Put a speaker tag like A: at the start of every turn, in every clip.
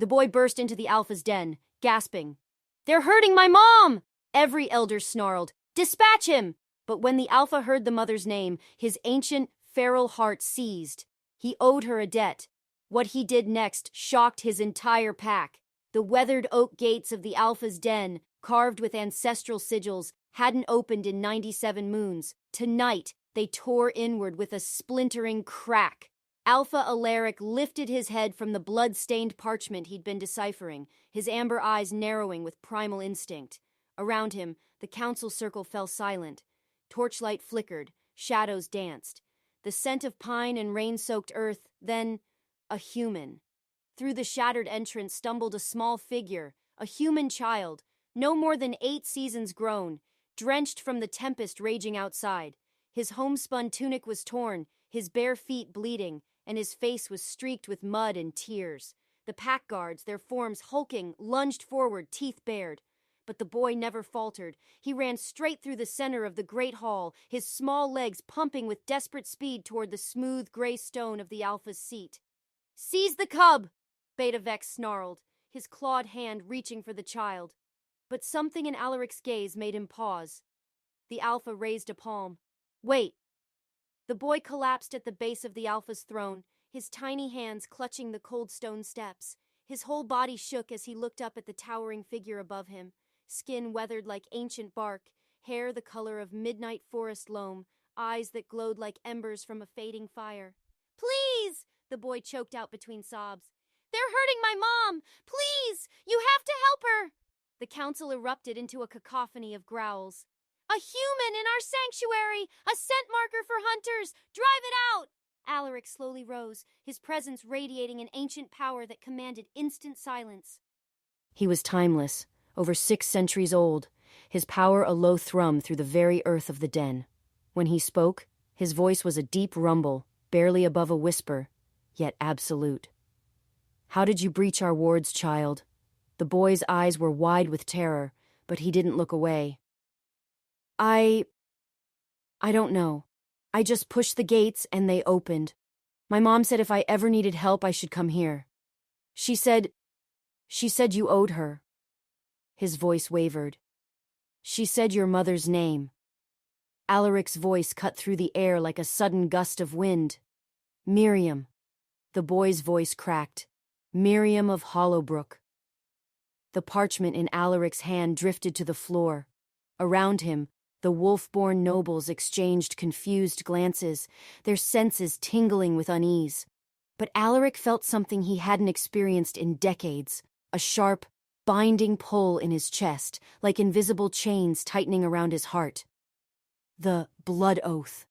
A: The boy burst into the Alpha's den, gasping. "They're hurting my mom!" Every elder snarled, "Dispatch him!" But when the Alpha heard the mother's name, his ancient, feral heart seized. He owed her a debt. What he did next shocked his entire pack. The weathered oak gates of the Alpha's den, carved with ancestral sigils, hadn't opened in 97 moons. Tonight, they tore inward with a splintering crack. Alpha Alaric lifted his head from the blood-stained parchment he'd been deciphering, his amber eyes narrowing with primal instinct. Around him, the council circle fell silent. Torchlight flickered, shadows danced. The scent of pine and rain-soaked earth, then a human. Through the shattered entrance stumbled a small figure, a human child, no more than 8 seasons grown, drenched from the tempest raging outside. His homespun tunic was torn, his bare feet bleeding, and his face was streaked with mud and tears. The pack guards, their forms hulking, lunged forward, teeth bared. But the boy never faltered. He ran straight through the center of the great hall, his small legs pumping with desperate speed toward the smooth gray stone of the Alpha's seat. "Seize the cub!" Beta Vex snarled, his clawed hand reaching for the child. But something in Alaric's gaze made him pause. The Alpha raised a palm. "Wait!" The boy collapsed at the base of the Alpha's throne, his tiny hands clutching the cold stone steps. His whole body shook as he looked up at the towering figure above him, skin weathered like ancient bark, hair the color of midnight forest loam, eyes that glowed like embers from a fading fire. "Please!" the boy choked out between sobs. "They're hurting my mom! Please! You have to help her!" The council erupted into a cacophony of growls. "A human in our sanctuary! A scent marker for hunters! Drive it out!" Alaric slowly rose, his presence radiating an ancient power that commanded instant silence. He was timeless, over 6 centuries old, his power a low thrum through the very earth of the den. When he spoke, his voice was a deep rumble, barely above a whisper, yet absolute. "How did you breach our wards, child?" The boy's eyes were wide with terror, but he didn't look away. I don't know. I just pushed the gates and they opened. My mom said if I ever needed help, I should come here. She said you owed her." His voice wavered. "She said your mother's name." Alaric's voice cut through the air like a sudden gust of wind. "Miriam." The boy's voice cracked. "Miriam of Hollowbrook." The parchment in Alaric's hand drifted to the floor. Around him, the wolf-born nobles exchanged confused glances, their senses tingling with unease. But Alaric felt something he hadn't experienced in decades, a sharp, binding pull in his chest, like invisible chains tightening around his heart. The blood oath.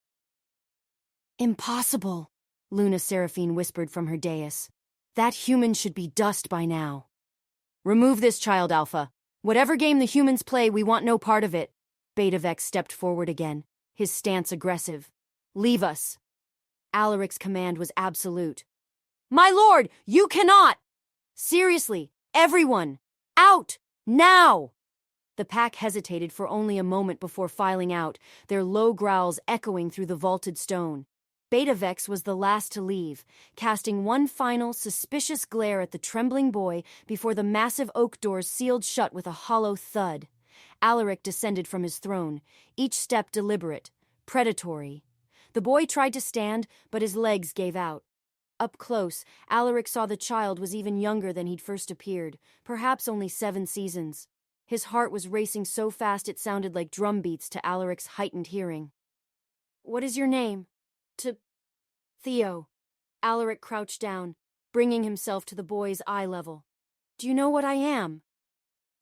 A: "Impossible," Luna Seraphine whispered from her dais. "That human should be dust by now." "Remove this child, Alpha. Whatever game the humans play, we want no part of it." Beta Vex stepped forward again, his stance aggressive. "Leave us." Alaric's command was absolute. "My lord, you cannot!" "Seriously, everyone, out, now!" The pack hesitated for only a moment before filing out, their low growls echoing through the vaulted stone. Beta Vex was the last to leave, casting one final, suspicious glare at the trembling boy before the massive oak doors sealed shut with a hollow thud. Alaric descended from his throne, each step deliberate, predatory. The boy tried to stand, but his legs gave out. Up close, Alaric saw the child was even younger than he'd first appeared, perhaps only 7 seasons. His heart was racing so fast it sounded like drum beats to Alaric's heightened hearing. "What is your name?" Theo." Alaric crouched down, bringing himself to the boy's eye level. "Do you know what I am?"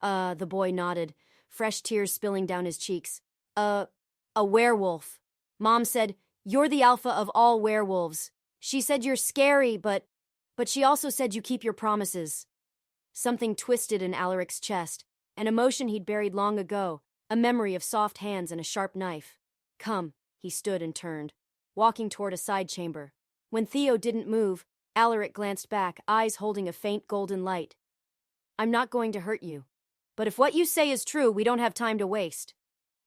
A: The boy nodded, fresh tears spilling down his cheeks. A werewolf. Mom said, you're the alpha of all werewolves. She said you're scary, but she also said you keep your promises." Something twisted in Alaric's chest, an emotion he'd buried long ago, a memory of soft hands and a sharp knife. "Come," he stood and turned, walking toward a side chamber. When Theo didn't move, Alaric glanced back, eyes holding a faint golden light. "I'm not going to hurt you. But if what you say is true, we don't have time to waste."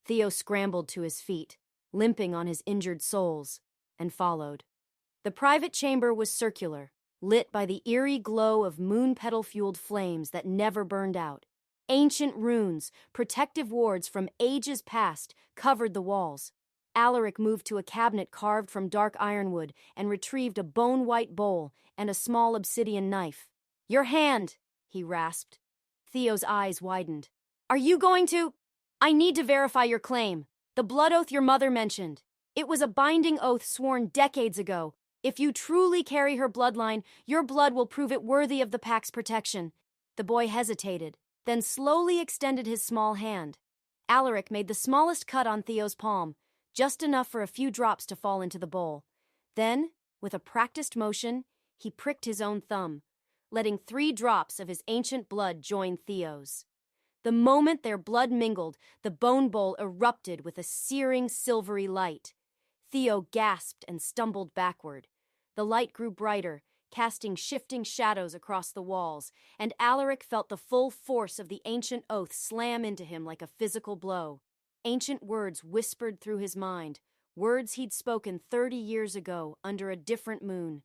A: Theo scrambled to his feet, limping on his injured soles, and followed. The private chamber was circular, lit by the eerie glow of moon petal-fueled flames that never burned out. Ancient runes, protective wards from ages past, covered the walls. Alaric moved to a cabinet carved from dark ironwood and retrieved a bone-white bowl and a small obsidian knife. "Your hand," he rasped. Theo's eyes widened. "Are you going to—" "I need to verify your claim. The blood oath your mother mentioned. It was a binding oath sworn decades ago. If you truly carry her bloodline, your blood will prove it worthy of the pack's protection." The boy hesitated, then slowly extended his small hand. Alaric made the smallest cut on Theo's palm, just enough for a few drops to fall into the bowl. Then, with a practiced motion, he pricked his own thumb, letting 3 drops of his ancient blood join Theo's. The moment their blood mingled, the bone bowl erupted with a searing silvery light. Theo gasped and stumbled backward. The light grew brighter, casting shifting shadows across the walls, and Alaric felt the full force of the ancient oath slam into him like a physical blow. Ancient words whispered through his mind, words he'd spoken 30 years ago under a different moon.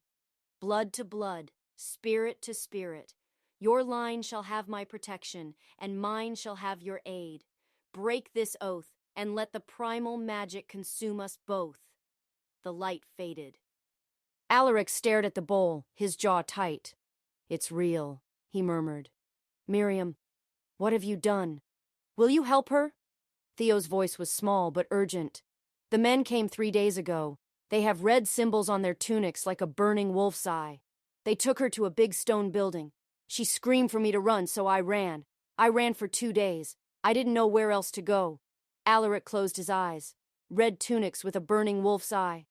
A: "Blood to blood, spirit to spirit. Your line shall have my protection, and mine shall have your aid. Break this oath, and let the primal magic consume us both." The light faded. Alaric stared at the bowl, his jaw tight. "It's real," he murmured. "Miriam, what have you done? Will you help her?" Theo's voice was small but urgent. "The men came 3 days ago. They have red symbols on their tunics like a burning wolf's eye. They took her to a big stone building. She screamed for me to run, so I ran. I ran for 2 days. I didn't know where else to go." Alaric closed his eyes. Red tunics with a burning wolf's eye.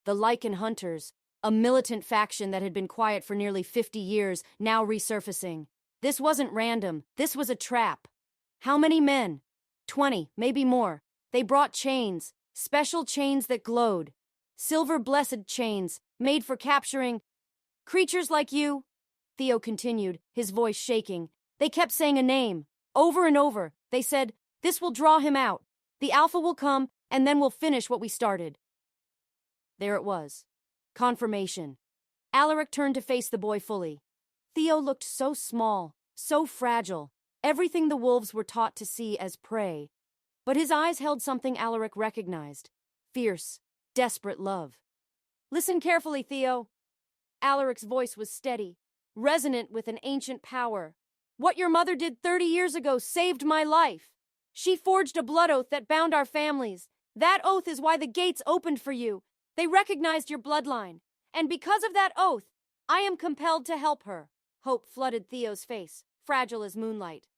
A: The Lycan Hunters, a militant faction that had been quiet for nearly 50 years, now resurfacing. This wasn't random. This was a trap. "How many men?" 20, maybe more. They brought chains, special chains that glowed. Silver blessed chains, made for capturing creatures like you." Theo continued, his voice shaking. "They kept saying a name, over and over. They said, 'This will draw him out. The Alpha will come, and then we'll finish what we started.'" There it was. Confirmation. Alaric turned to face the boy fully. Theo looked so small, so fragile, everything the wolves were taught to see as prey. But his eyes held something Alaric recognized. Fierce, desperate love. "Listen carefully, Theo." Alaric's voice was steady, resonant with an ancient power. "What your mother did 30 years ago saved my life. She forged a blood oath that bound our families. That oath is why the gates opened for you. They recognized your bloodline. And because of that oath, I am compelled to help her." Hope flooded Theo's face, fragile as moonlight.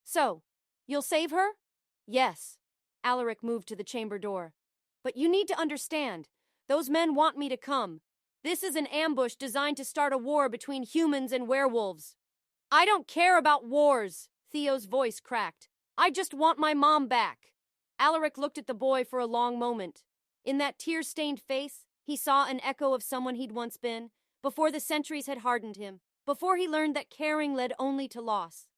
A: "So, you'll save her?" "Yes." Alaric moved to the chamber door. "But you need to understand. Those men want me to come. This is an ambush designed to start a war between humans and werewolves." "I don't care about wars," Theo's voice cracked. "I just want my mom back." Alaric looked at the boy for a long moment. In that tear-stained face, he saw an echo of someone he'd once been, before the centuries had hardened him, before he learned that caring led only to loss.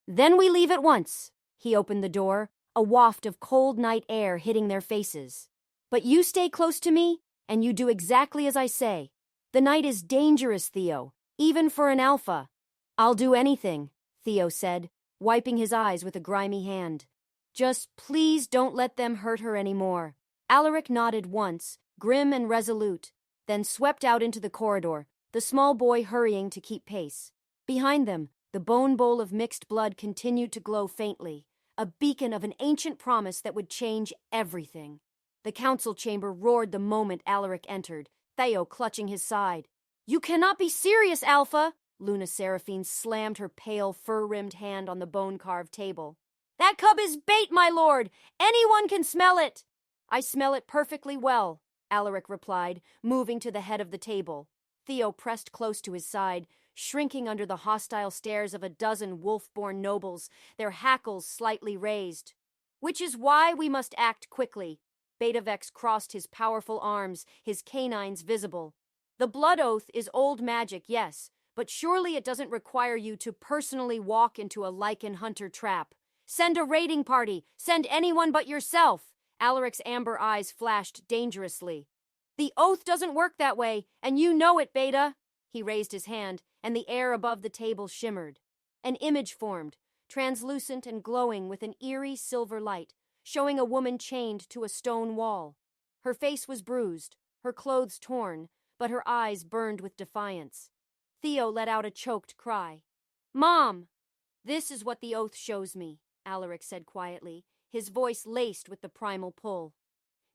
A: "Then we leave at once." He opened the door, a waft of cold night air hitting their faces. "But you stay close to me, and you do exactly as I say. The night is dangerous, Theo, even for an alpha." "I'll do anything," Theo said, wiping his eyes with a grimy hand. "Just please don't let them hurt her anymore." Alaric nodded once, grim and resolute, then swept out into the corridor, the small boy hurrying to keep pace. Behind them, the bone bowl of mixed blood continued to glow faintly, a beacon of an ancient promise that would change everything. The council chamber roared the moment Alaric entered, Theo clutching his side. "You cannot be serious, Alpha!" Luna Seraphine slammed her pale, fur-rimmed hand on the bone-carved table. "That cub is bait, my lord! Anyone can smell it!" "I smell it perfectly well," Alaric replied, moving to the head of the table. Theo pressed close to his side, shrinking under the hostile stares of a dozen wolf-born nobles, their hackles slightly raised. "Which is why we must act quickly." Betavex crossed his powerful arms, his canines visible. "The blood oath is old magic, yes, but surely it doesn't require you to personally walk into a Lycan hunter trap. Send a raiding party. Send anyone but yourself." Alaric's amber eyes flashed dangerously. "The oath doesn't work that way, and you know it, Beta." He raised his hand, and the air above the table shimmered. An image formed, translucent and glowing with an eerie silver light, showing a woman chained to a stone wall. Her face was bruised, her clothes torn, but her eyes burned with defiance. Theo let out a choked cry. "Mom!" "This is what the oath shows me," Alaric said quietly, his voice laced with the primal pull.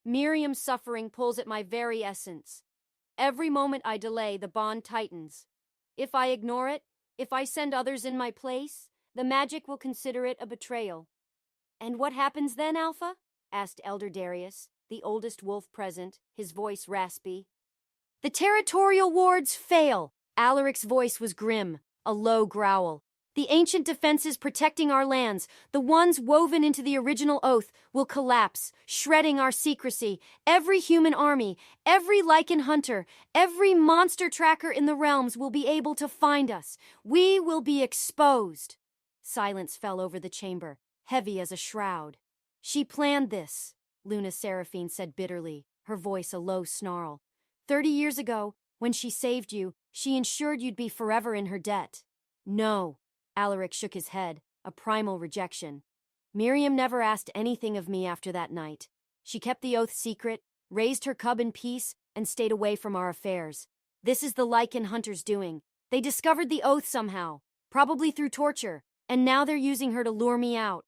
A: "Miriam's suffering pulls at my very essence. Every moment I delay, the bond tightens. If I ignore it, if I send others in my place, the magic will consider it a betrayal." "And what happens then, Alpha?" asked Elder Darius, the oldest wolf present, his voice raspy. "The territorial wards fail." Alaric's voice was grim, a low growl. "The ancient defenses protecting our lands, the ones woven into the original oath, will collapse, shredding our secrecy. Every human army, every lichen hunter, every monster tracker in the realms will be able to find us. We will be exposed." Silence fell over the chamber, heavy as a shroud. "She planned this," Luna Seraphine said bitterly, her voice a low snarl. 30 years ago, when she saved you, she ensured you'd be forever in her debt." "No." Alaric shook his head, a primal rejection. "Miriam never asked anything of me after that night. She kept the oath secret, raised her cub in peace, and stayed away from our affairs. This is the lichen hunters' doing. They discovered the oath somehow, probably through torture, and now they're using her to lure me out."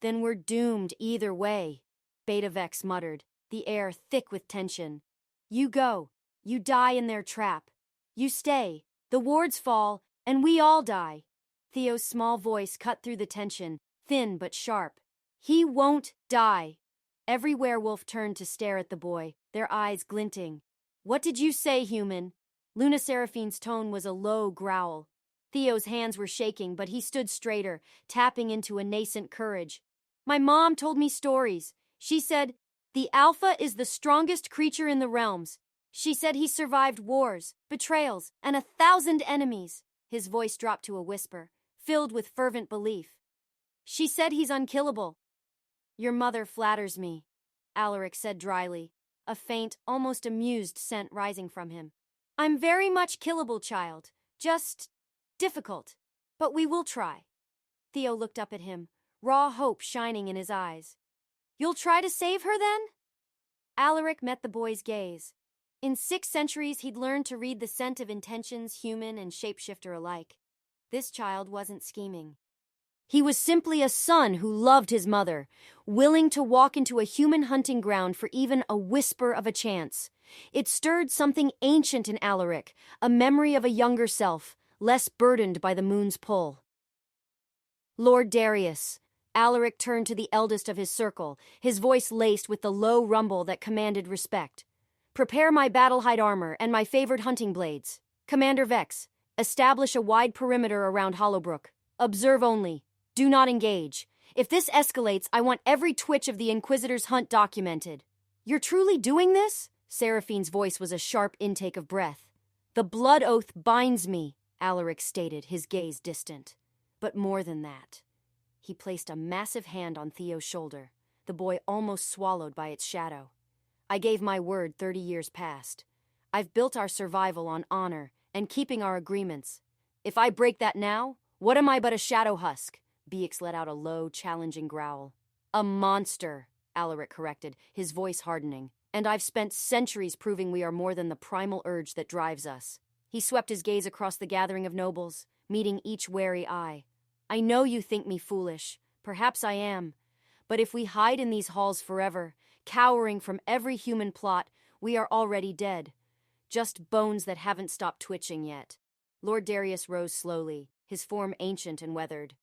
A: "Then we're doomed either way," Beta Vex muttered, the air thick with tension. "You go. You die in their trap. You stay. The wards fall, and we all die." Theo's small voice cut through the tension, thin but sharp. "He won't die." Every werewolf turned to stare at the boy, their eyes glinting. "What did you say, human?" Luna Seraphine's tone was a low growl. Theo's hands were shaking, but he stood straighter, tapping into a nascent courage. "My mom told me stories. She said, the Alpha is the strongest creature in the realms. She said he survived wars, betrayals, and 1,000 enemies." His voice dropped to a whisper, filled with fervent belief. "She said he's unkillable." "Your mother flatters me," Alaric said dryly, a faint, almost amused scent rising from him. "I'm very much killable, child. Just difficult. But we will try." Theo looked up at him, raw hope shining in his eyes. "You'll try to save her, then?" Alaric met the boy's gaze. In 6 centuries, he'd learned to read the scent of intentions, human and shapeshifter alike. This child wasn't scheming. He was simply a son who loved his mother, willing to walk into a human hunting ground for even a whisper of a chance. It stirred something ancient in Alaric, a memory of a younger self, less burdened by the moon's pull. "Lord Darius," Alaric turned to the eldest of his circle, his voice laced with the low rumble that commanded respect. "Prepare my battle-hide armor and my favored hunting blades. Commander Vex, establish a wide perimeter around Hollowbrook. Observe only. Do not engage. If this escalates, I want every twitch of the Inquisitor's hunt documented." "You're truly doing this?" Seraphine's voice was a sharp intake of breath. "The blood oath binds me," Alaric stated, his gaze distant. "But more than that." He placed a massive hand on Theo's shoulder, the boy almost swallowed by its shadow. "I gave my word 30 years past. I've built our survival on honor and keeping our agreements. If I break that now, what am I but a shadow husk?" Beix let out a low, challenging growl. "A monster," Alaric corrected, his voice hardening. "And I've spent centuries proving we are more than the primal urge that drives us." He swept his gaze across the gathering of nobles, meeting each wary eye. "I know you think me foolish. Perhaps I am. But if we hide in these halls forever, cowering from every human plot, we are already dead. Just bones that haven't stopped twitching yet." Lord Darius rose slowly, his form ancient and weathered.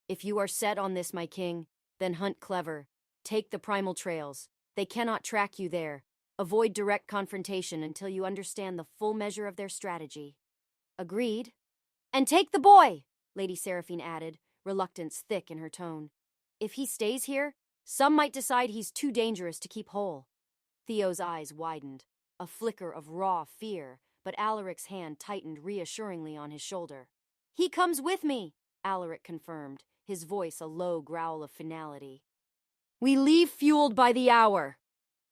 A: "If you are set on this, my king, then hunt clever. Take the primal trails. They cannot track you there. Avoid direct confrontation until you understand the full measure of their strategy." "Agreed." "And take the boy," Lady Seraphine added, reluctance thick in her tone. "If he stays here, some might decide he's too dangerous to keep whole." Theo's eyes widened, a flicker of raw fear, but Alaric's hand tightened reassuringly on his shoulder. "He comes with me," Alaric confirmed, his voice a low growl of finality. "We leave fueled by the hour."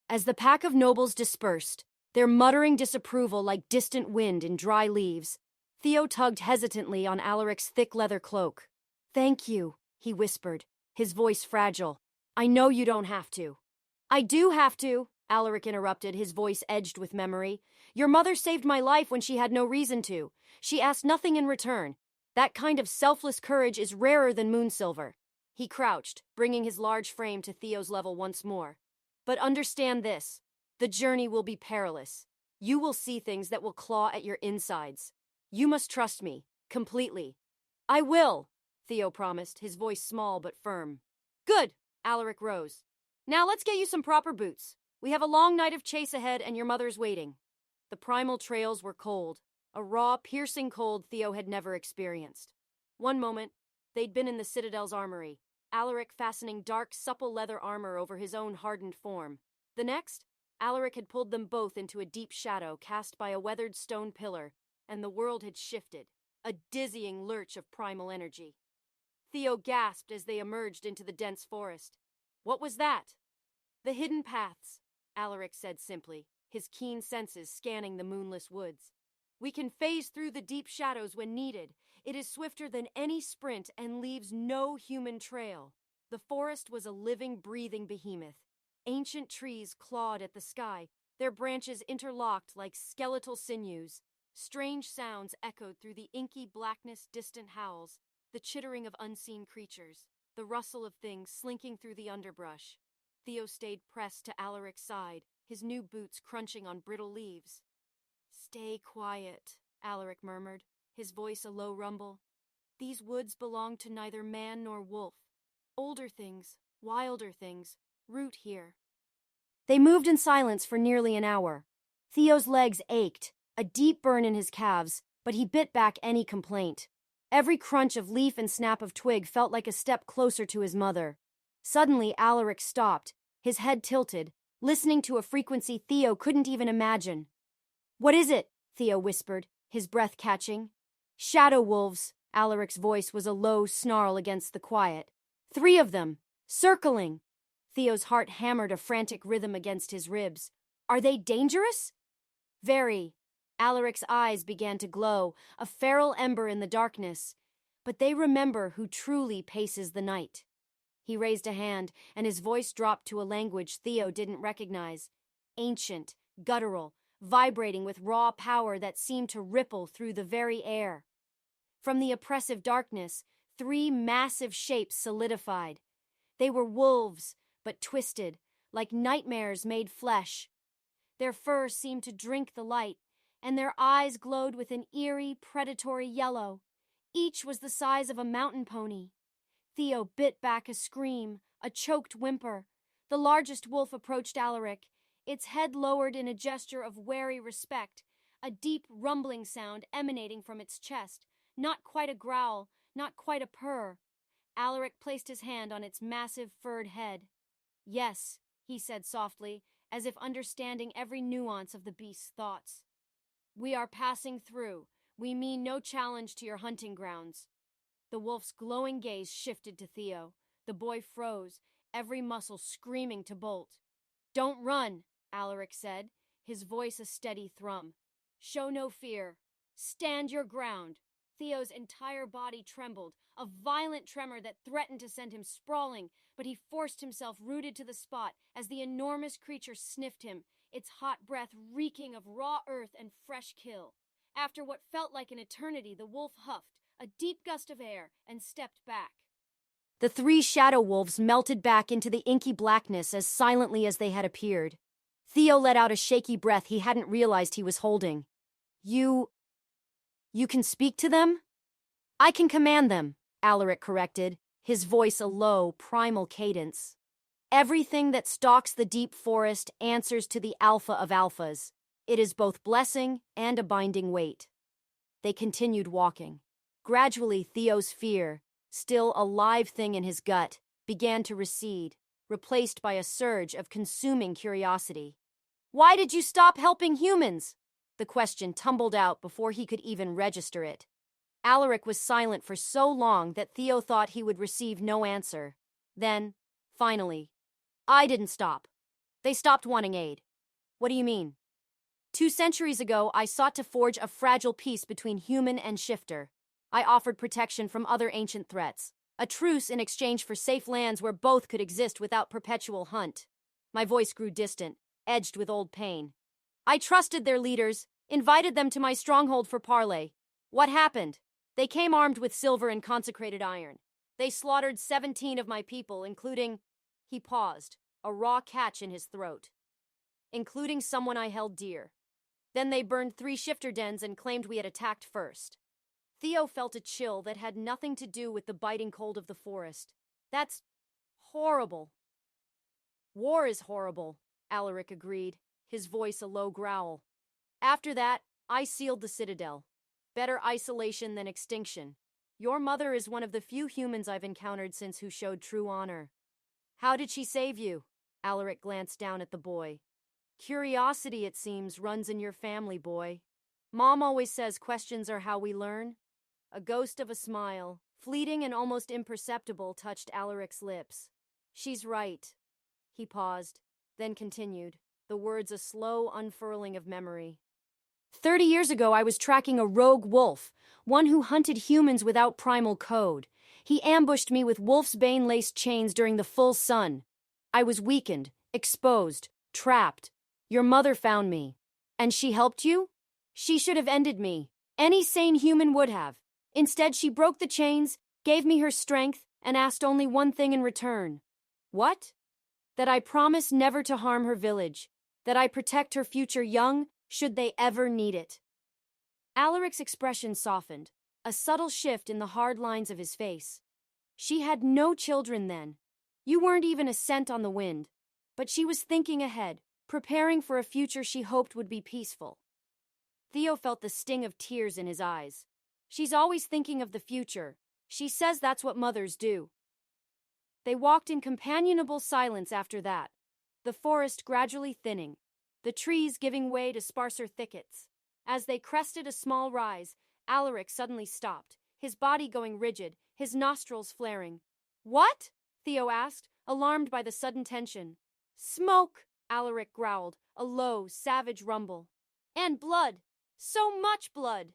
A: As the pack of nobles dispersed, their muttering disapproval like distant wind in dry leaves. Theo tugged hesitantly on Alaric's thick leather cloak. "Thank you," he whispered, his voice fragile. "I know you don't have to." "I do have to," Alaric interrupted, his voice edged with memory. "Your mother saved my life when she had no reason to. She asked nothing in return. That kind of selfless courage is rarer than moonsilver." He crouched, bringing his large frame to Theo's level once more. "But understand this. The journey will be perilous. You will see things that will claw at your insides. You must trust me, completely." "I will," Theo promised, his voice small but firm. "Good," Alaric rose. "Now let's get you some proper boots. We have a long night of chase ahead and your mother's waiting." The primal trails were cold, a raw, piercing cold Theo had never experienced. One moment, they'd been in the Citadel's armory, Alaric fastening dark, supple leather armor over his own hardened form. The next, Alaric had pulled them both into a deep shadow cast by a weathered stone pillar, and the world had shifted, a dizzying lurch of primal energy. Theo gasped as they emerged into the dense forest. "What was that?" "The hidden paths," Alaric said simply, his keen senses scanning the moonless woods. "We can phase through the deep shadows when needed. It is swifter than any sprint and leaves no human trail." The forest was a living, breathing behemoth. Ancient trees clawed at the sky, their branches interlocked like skeletal sinews. Strange sounds echoed through the inky blackness, distant howls, the chittering of unseen creatures, the rustle of things slinking through the underbrush. Theo stayed pressed to Alaric's side, his new boots crunching on brittle leaves. "Stay quiet," Alaric murmured, his voice a low rumble. "These woods belong to neither man nor wolf. Older things, wilder things, root here." They moved in silence for nearly an hour. Theo's legs ached, a deep burn in his calves, but he bit back any complaint. Every crunch of leaf and snap of twig felt like a step closer to his mother. Suddenly, Alaric stopped, his head tilted, listening to a frequency Theo couldn't even imagine. "What is it?" Theo whispered, his breath catching. "Shadow wolves," Alaric's voice was a low snarl against the quiet. "3 of them, circling." Theo's heart hammered a frantic rhythm against his ribs. "Are they dangerous?" "Very." Alaric's eyes began to glow, a feral ember in the darkness. "But they remember who truly paces the night." He raised a hand, and his voice dropped to a language Theo didn't recognize. Ancient, guttural, vibrating with raw power that seemed to ripple through the very air. From the oppressive darkness, 3 massive shapes solidified. They were wolves, but twisted, like nightmares made flesh. Their fur seemed to drink the light, and their eyes glowed with an eerie, predatory yellow. Each was the size of a mountain pony. Theo bit back a scream, a choked whimper. The largest wolf approached Alaric, its head lowered in a gesture of wary respect, a deep rumbling sound emanating from its chest, not quite a growl, not quite a purr. Alaric placed his hand on its massive furred head. "Yes," he said softly, as if understanding every nuance of the beast's thoughts. "We are passing through. We mean no challenge to your hunting grounds." The wolf's glowing gaze shifted to Theo. The boy froze, every muscle screaming to bolt. "Don't run," Alaric said, his voice a steady thrum. "Show no fear. Stand your ground." Theo's entire body trembled, a violent tremor that threatened to send him sprawling, but he forced himself rooted to the spot as the enormous creature sniffed him, its hot breath reeking of raw earth and fresh kill. After what felt like an eternity, the wolf huffed, a deep gust of air, and stepped back. The 3 shadow wolves melted back into the inky blackness as silently as they had appeared. Theo let out a shaky breath he hadn't realized he was holding. You can speak to them?" "I can command them," Alaric corrected, his voice a low, primal cadence. "Everything that stalks the deep forest answers to the alpha of alphas. It is both blessing and a binding weight." They continued walking. Gradually, Theo's fear, still a live thing in his gut, began to recede, replaced by a surge of consuming curiosity. "Why did you stop helping humans?" The question tumbled out before he could even register it. Alaric was silent for so long that Theo thought he would receive no answer. Then, finally, "I didn't stop. They stopped wanting aid." "What do you mean?" 2 centuries ago, I sought to forge a fragile peace between human and shifter. I offered protection from other ancient threats, a truce in exchange for safe lands where both could exist without perpetual hunt. My voice grew distant, edged with old pain. I trusted their leaders, invited them to my stronghold for parley. What happened? They came armed with silver and consecrated iron. They slaughtered 17 of my people, including... He paused, a raw catch in his throat. Including someone I held dear. Then they burned 3 shifter dens and claimed we had attacked first. Theo felt a chill that had nothing to do with the biting cold of the forest. That's horrible. War is horrible, Alaric agreed, his voice a low growl. After that, I sealed the citadel. Better isolation than extinction. Your mother is one of the few humans I've encountered since who showed true honor. How did she save you? Alaric glanced down at the boy. Curiosity, it seems, runs in your family, boy. Mom always says questions are how we learn. A ghost of a smile, fleeting and almost imperceptible, touched Alaric's lips. She's right. He paused, then continued, the words a slow unfurling of memory. 30 years ago, I was tracking a rogue wolf, one who hunted humans without primal code. He ambushed me with wolf's bane-laced chains during the full sun. I was weakened, exposed, trapped. Your mother found me. And she helped you? She should have ended me. Any sane human would have. Instead, she broke the chains, gave me her strength, and asked only one thing in return. What? That I promise never to harm her village. That I protect her future young, should they ever need it. Alaric's expression softened, a subtle shift in the hard lines of his face. She had no children then. You weren't even a scent on the wind. But she was thinking ahead, preparing for a future she hoped would be peaceful. Theo felt the sting of tears in his eyes. She's always thinking of the future. She says that's what mothers do. They walked in companionable silence after that, the forest gradually thinning, the trees giving way to sparser thickets. As they crested a small rise, Alaric suddenly stopped, his body going rigid, his nostrils flaring. What? Theo asked, alarmed by the sudden tension. Smoke, Alaric growled, a low, savage rumble. And blood. So much blood.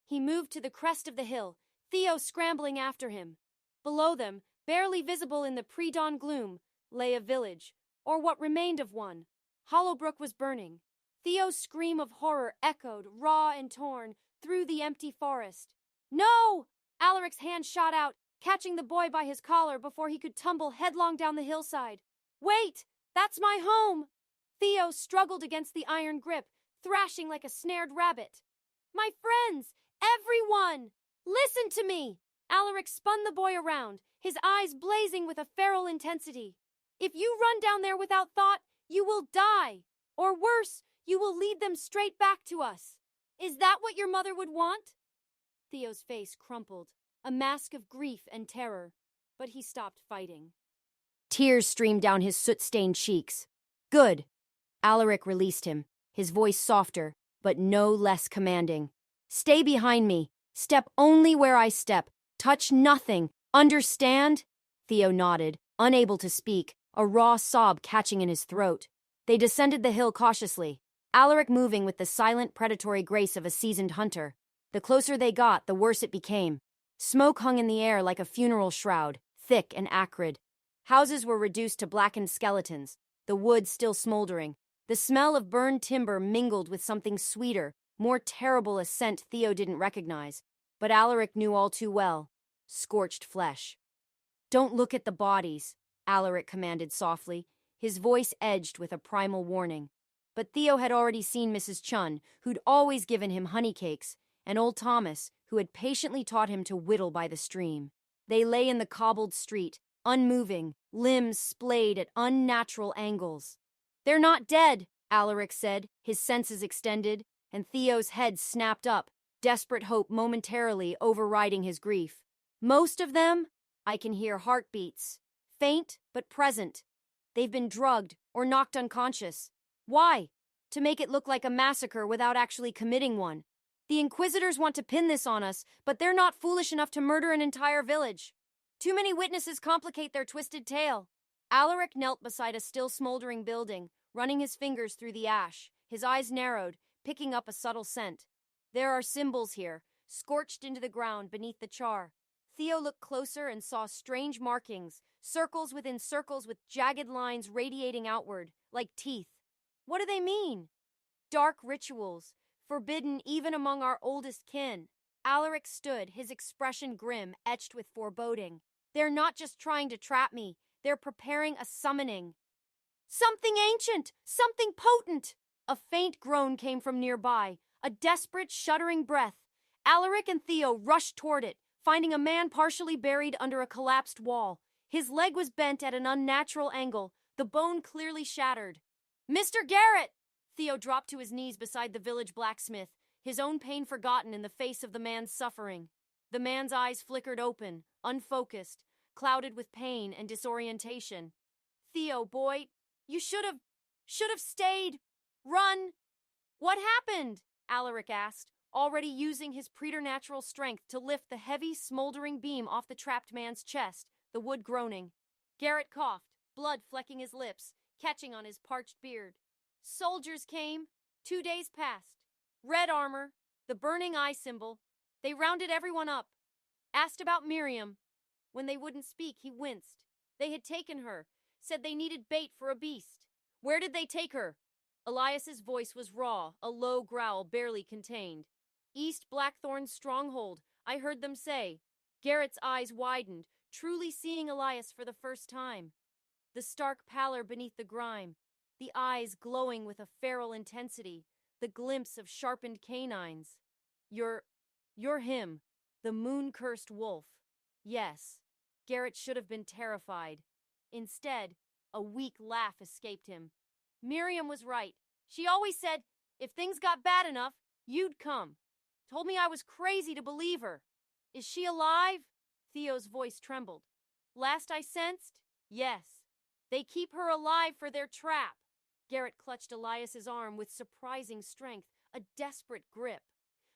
A: He moved to the crest of the hill, Theo scrambling after him. Below them, barely visible in the pre-dawn gloom, lay a village, or what remained of one. Hollowbrook was burning. Theo's scream of horror echoed, raw and torn, through the empty forest. No! Alaric's hand shot out, catching the boy by his collar before he could tumble headlong down the hillside. Wait! That's my home! Theo struggled against the iron grip, thrashing like a snared rabbit. My friends! Everyone! Listen to me! Alaric spun the boy around, his eyes blazing with a feral intensity. If you run down there without thought, you will die. Or worse, you will lead them straight back to us. Is that what your mother would want? Theo's face crumpled, a mask of grief and terror, but he stopped fighting. Tears streamed down his soot-stained cheeks. Good. Alaric released him, his voice softer, but no less commanding. Stay behind me. Step only where I step. Touch nothing. Understand? Theo nodded, unable to speak, a raw sob catching in his throat. They descended the hill cautiously, Alaric moving with the silent, predatory grace of a seasoned hunter. The closer they got, the worse it became. Smoke hung in the air like a funeral shroud, thick and acrid. Houses were reduced to blackened skeletons, the wood still smoldering. The smell of burned timber mingled with something sweeter, more terrible a scent Theo didn't recognize, but Alaric knew all too well. Scorched flesh. Don't look at the bodies, Alaric commanded softly, his voice edged with a primal warning. But Theo had already seen Mrs. Chun, who'd always given him honey cakes, and old Thomas, who had patiently taught him to whittle by the stream. They lay in the cobbled street, unmoving, limbs splayed at unnatural angles. They're not dead, Alaric said, his senses extended, and Theo's head snapped up, desperate hope momentarily overriding his grief. Most of them, I can hear heartbeats. Faint, but present. They've been drugged or knocked unconscious. Why? To make it look like a massacre without actually committing one. The Inquisitors want to pin this on us, but they're not foolish enough to murder an entire village. Too many witnesses complicate their twisted tale. Alaric knelt beside a still smoldering building, running his fingers through the ash, his eyes narrowed, picking up a subtle scent. There are symbols here, scorched into the ground beneath the char. Theo looked closer and saw strange markings, circles within circles with jagged lines radiating outward, like teeth. What do they mean? Dark rituals, forbidden even among our oldest kin. Alaric stood, his expression grim, etched with foreboding. They're not just trying to trap me, they're preparing a summoning. Something ancient! Something potent! A faint groan came from nearby, a desperate, shuddering breath. Alaric and Theo rushed toward it, finding a man partially buried under a collapsed wall. His leg was bent at an unnatural angle, the bone clearly shattered. Mr. Garrett! Theo dropped to his knees beside the village blacksmith, his own pain forgotten in the face of the man's suffering. The man's eyes flickered open, unfocused, clouded with pain and disorientation. Theo, boy, you should have stayed. Run! What happened? Alaric asked, already using his preternatural strength to lift the heavy, smoldering beam off the trapped man's chest, the wood groaning. Garrett coughed, blood flecking his lips, catching on his parched beard. Soldiers came. 2 days passed. Red armor, the burning eye symbol. They rounded everyone up. Asked about Miriam. When they wouldn't speak, he winced. They had taken her, said they needed bait for a beast. Where did they take her? Elias's voice was raw, a low growl barely contained. East Blackthorn's stronghold, I heard them say. Garrett's eyes widened, truly seeing Elias for the first time. The stark pallor beneath the grime, the eyes glowing with a feral intensity, the glimpse of sharpened canines. You're him, the moon-cursed wolf. Yes, Garrett should have been terrified. Instead, a weak laugh escaped him. Miriam was right. She always said, if things got bad enough, you'd come. Told me I was crazy to believe her. Is she alive? Theo's voice trembled. Last I sensed, yes. They keep her alive for their trap. Garrett clutched Elias's arm with surprising strength, a desperate grip.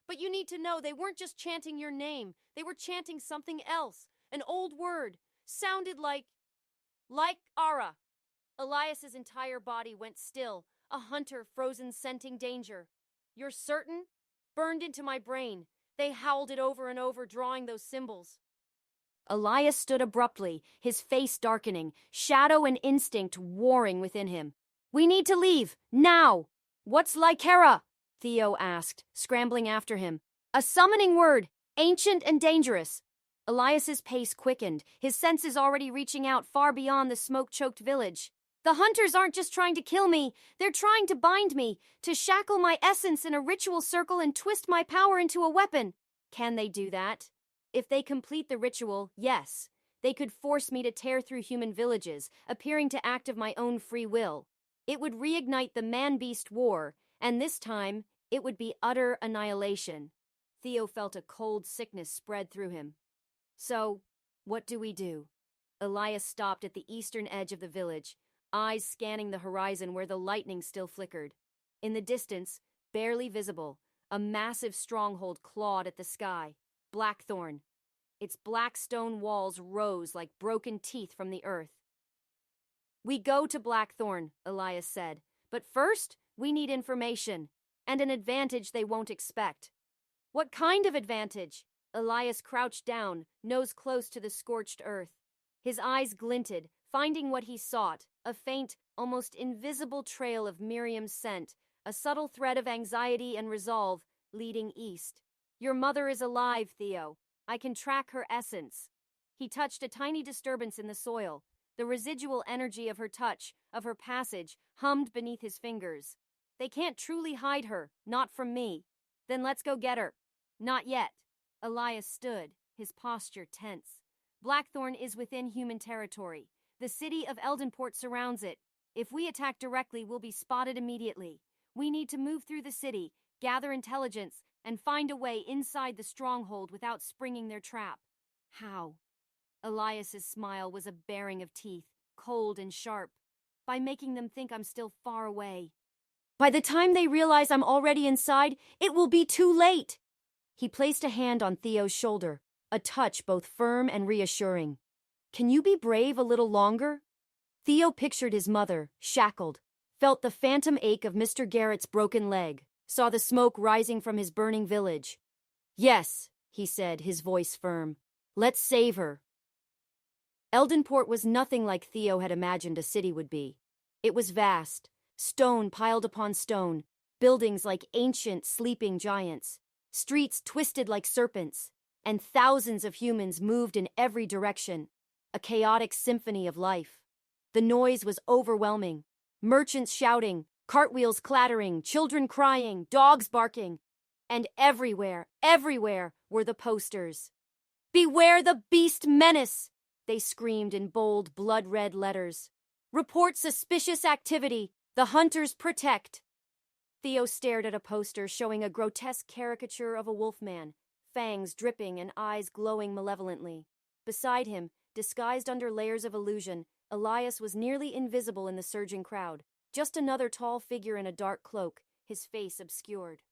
A: But you need to know they weren't just chanting your name. They were chanting something else, an old word. Sounded like Ara. Elias's entire body went still, a hunter frozen scenting danger. You're certain? Burned into my brain. They howled it over and over, drawing those symbols. Elias stood abruptly, his face darkening, shadow and instinct warring within him. We need to leave, now! What's Lycara? Theo asked, scrambling after him. A summoning word, ancient and dangerous. Elias's pace quickened, his senses already reaching out far beyond the smoke-choked village. The hunters aren't just trying to kill me, they're trying to bind me, to shackle my essence in a ritual circle and twist my power into a weapon. Can they do that? If they complete the ritual, yes. They could force me to tear through human villages, appearing to act of my own free will. It would reignite the man-beast war, and this time, it would be utter annihilation. Theo felt a cold sickness spread through him. So, what do we do? Elias stopped at the eastern edge of the village, eyes scanning the horizon where the lightning still flickered. In the distance, barely visible, a massive stronghold clawed at the sky. Blackthorn. Its black stone walls rose like broken teeth from the earth. We go to Blackthorn, Elias said, but first, we need information, and an advantage they won't expect. What kind of advantage? Elias crouched down, nose close to the scorched earth. His eyes glinted, finding what he sought, a faint, almost invisible trail of Miriam's scent, a subtle thread of anxiety and resolve, leading east. Your mother is alive, Theo. I can track her essence. He touched a tiny disturbance in the soil. The residual energy of her touch, of her passage, hummed beneath his fingers. They can't truly hide her, not from me. Then let's go get her. Not yet. Elias stood, his posture tense. Blackthorn is within human territory. The city of Eldenport surrounds it. If we attack directly, we'll be spotted immediately. We need to move through the city, gather intelligence, and find a way inside the stronghold without springing their trap. How? Elias's smile was a baring of teeth, cold and sharp. By making them think I'm still far away. By the time they realize I'm already inside, it will be too late. He placed a hand on Theo's shoulder, a touch both firm and reassuring. Can you be brave a little longer? Theo pictured his mother, shackled, felt the phantom ache of Mr. Garrett's broken leg. saw the smoke rising from his burning village. Yes, he said, his voice firm. Let's save her. Eldenport was nothing like Theo had imagined a city would be. It was vast, stone piled upon stone, buildings like ancient sleeping giants, streets twisted like serpents, and thousands of humans moved in every direction, a chaotic symphony of life. The noise was overwhelming. Merchants shouting, cartwheels clattering, children crying, dogs barking. And everywhere were the posters. "Beware the beast menace!" they screamed in bold, blood-red letters. "Report suspicious activity. The hunters protect." Theo stared at a poster showing a grotesque caricature of a wolfman, fangs dripping and eyes glowing malevolently. Beside him, disguised under layers of illusion, Elias was nearly invisible in the surging crowd, just another tall figure in a dark cloak, his face obscured.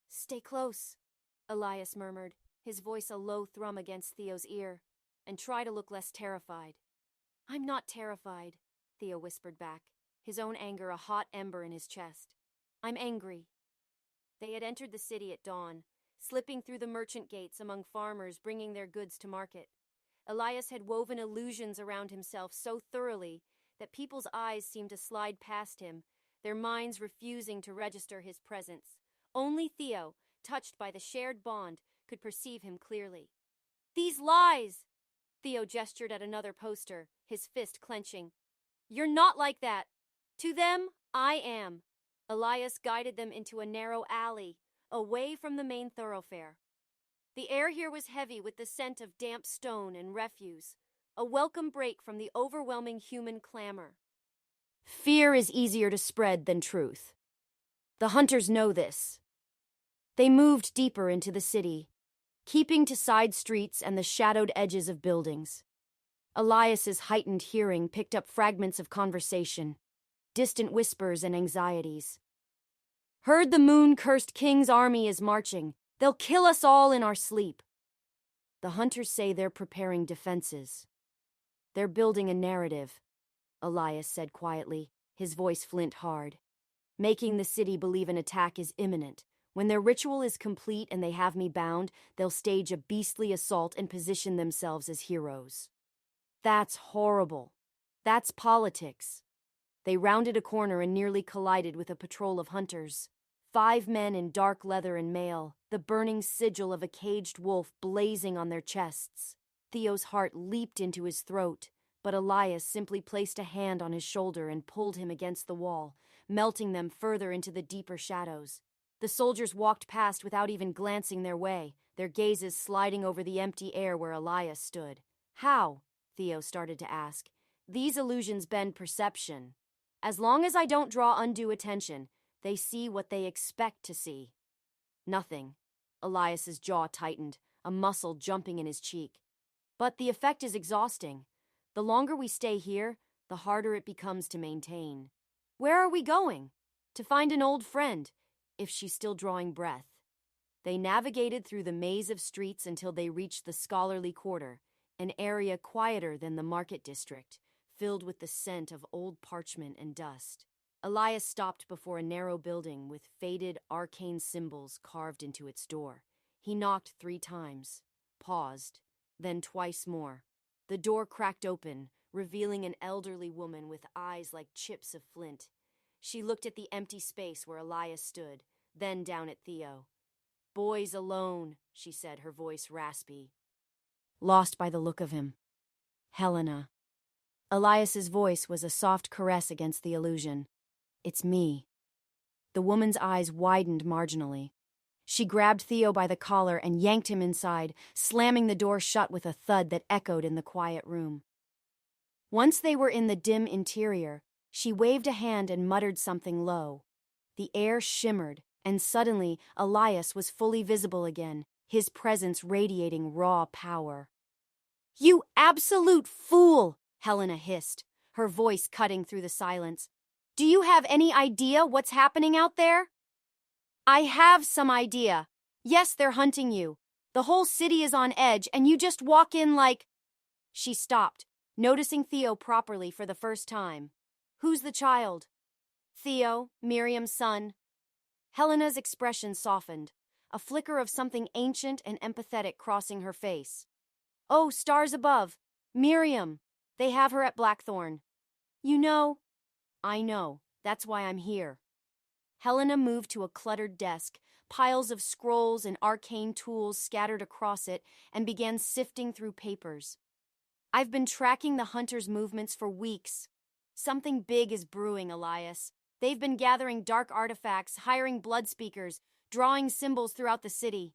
A: "Stay close," Elias murmured, his voice a low thrum against Theo's ear. "And try to look less terrified." "I'm not terrified," Theo whispered back, his own anger a hot ember in his chest. "I'm angry." They had entered the city at dawn, slipping through the merchant gates among farmers bringing their goods to market. Elias had woven illusions around himself so thoroughly that people's eyes seemed to slide past him, their minds refusing to register his presence. Only Theo, touched by the shared bond, could perceive him clearly. "These lies!" Theo gestured at another poster, his fist clenching. "You're not like that. To them, I am." Elias guided them into a narrow alley, away from the main thoroughfare. The air here was heavy with the scent of damp stone and refuse, a welcome break from the overwhelming human clamor. Fear is easier to spread than truth. The hunters know this. They moved deeper into the city, keeping to side streets and the shadowed edges of buildings. Elias's heightened hearing picked up fragments of conversation, distant whispers and anxieties. "Heard the moon-cursed king's army is marching. They'll kill us all in our sleep." The hunters say they're preparing defenses. "They're building a narrative," Elias said quietly, his voice flint hard. "Making the city believe an attack is imminent. When their ritual is complete and they have me bound, they'll stage a beastly assault and position themselves as heroes." That's horrible. That's politics. They rounded a corner and nearly collided with a patrol of hunters. 5 men in dark leather and mail, the burning sigil of a caged wolf blazing on their chests. Theo's heart leaped into his throat, but Elias simply placed a hand on his shoulder and pulled him against the wall, melting them further into the deeper shadows. The soldiers walked past without even glancing their way, their gazes sliding over the empty air where Elias stood. "How?" Theo started to ask. "These illusions bend perception. As long as I don't draw undue attention, they see what they expect to see." "Nothing." Elias's jaw tightened, a muscle jumping in his cheek. "But the effect is exhausting. The longer we stay here, the harder it becomes to maintain." "Where are we going?" "To find an old friend, if she's still drawing breath." They navigated through the maze of streets until they reached the scholarly quarter, an area quieter than the market district, filled with the scent of old parchment and dust. Elias stopped before a narrow building with faded arcane symbols carved into its door. He knocked 3 times, paused, then twice more. The door cracked open, revealing an elderly woman with eyes like chips of flint. She looked at the empty space where Elias stood, then down at Theo. "Boys alone," she said, her voice raspy. Lost by the look of him. "Helena." Elias's voice was a soft caress against the illusion. "It's me." The woman's eyes widened marginally. She grabbed Theo by the collar and yanked him inside, slamming the door shut with a thud that echoed in the quiet room. Once they were in the dim interior, she waved a hand and muttered something low. The air shimmered, and suddenly Elias was fully visible again, his presence radiating raw power. "You absolute fool!" Helena hissed, her voice cutting through the silence. "Do you have any idea what's happening out there?" "I have some idea. Yes, they're hunting you. The whole city is on edge, and you just walk in like—" She stopped, noticing Theo properly for the first time. "Who's the child?" "Theo, Miriam's son." Helena's expression softened, a flicker of something ancient and empathetic crossing her face. Oh, stars above! Miriam! They have her at Blackthorn. You know, I know. That's why I'm here. Helena moved to a cluttered desk, piles of scrolls and arcane tools scattered across it, and began sifting through papers. I've been tracking the hunters' movements for weeks. Something big is brewing, Elias. They've been gathering dark artifacts, hiring blood speakers, drawing symbols throughout the city.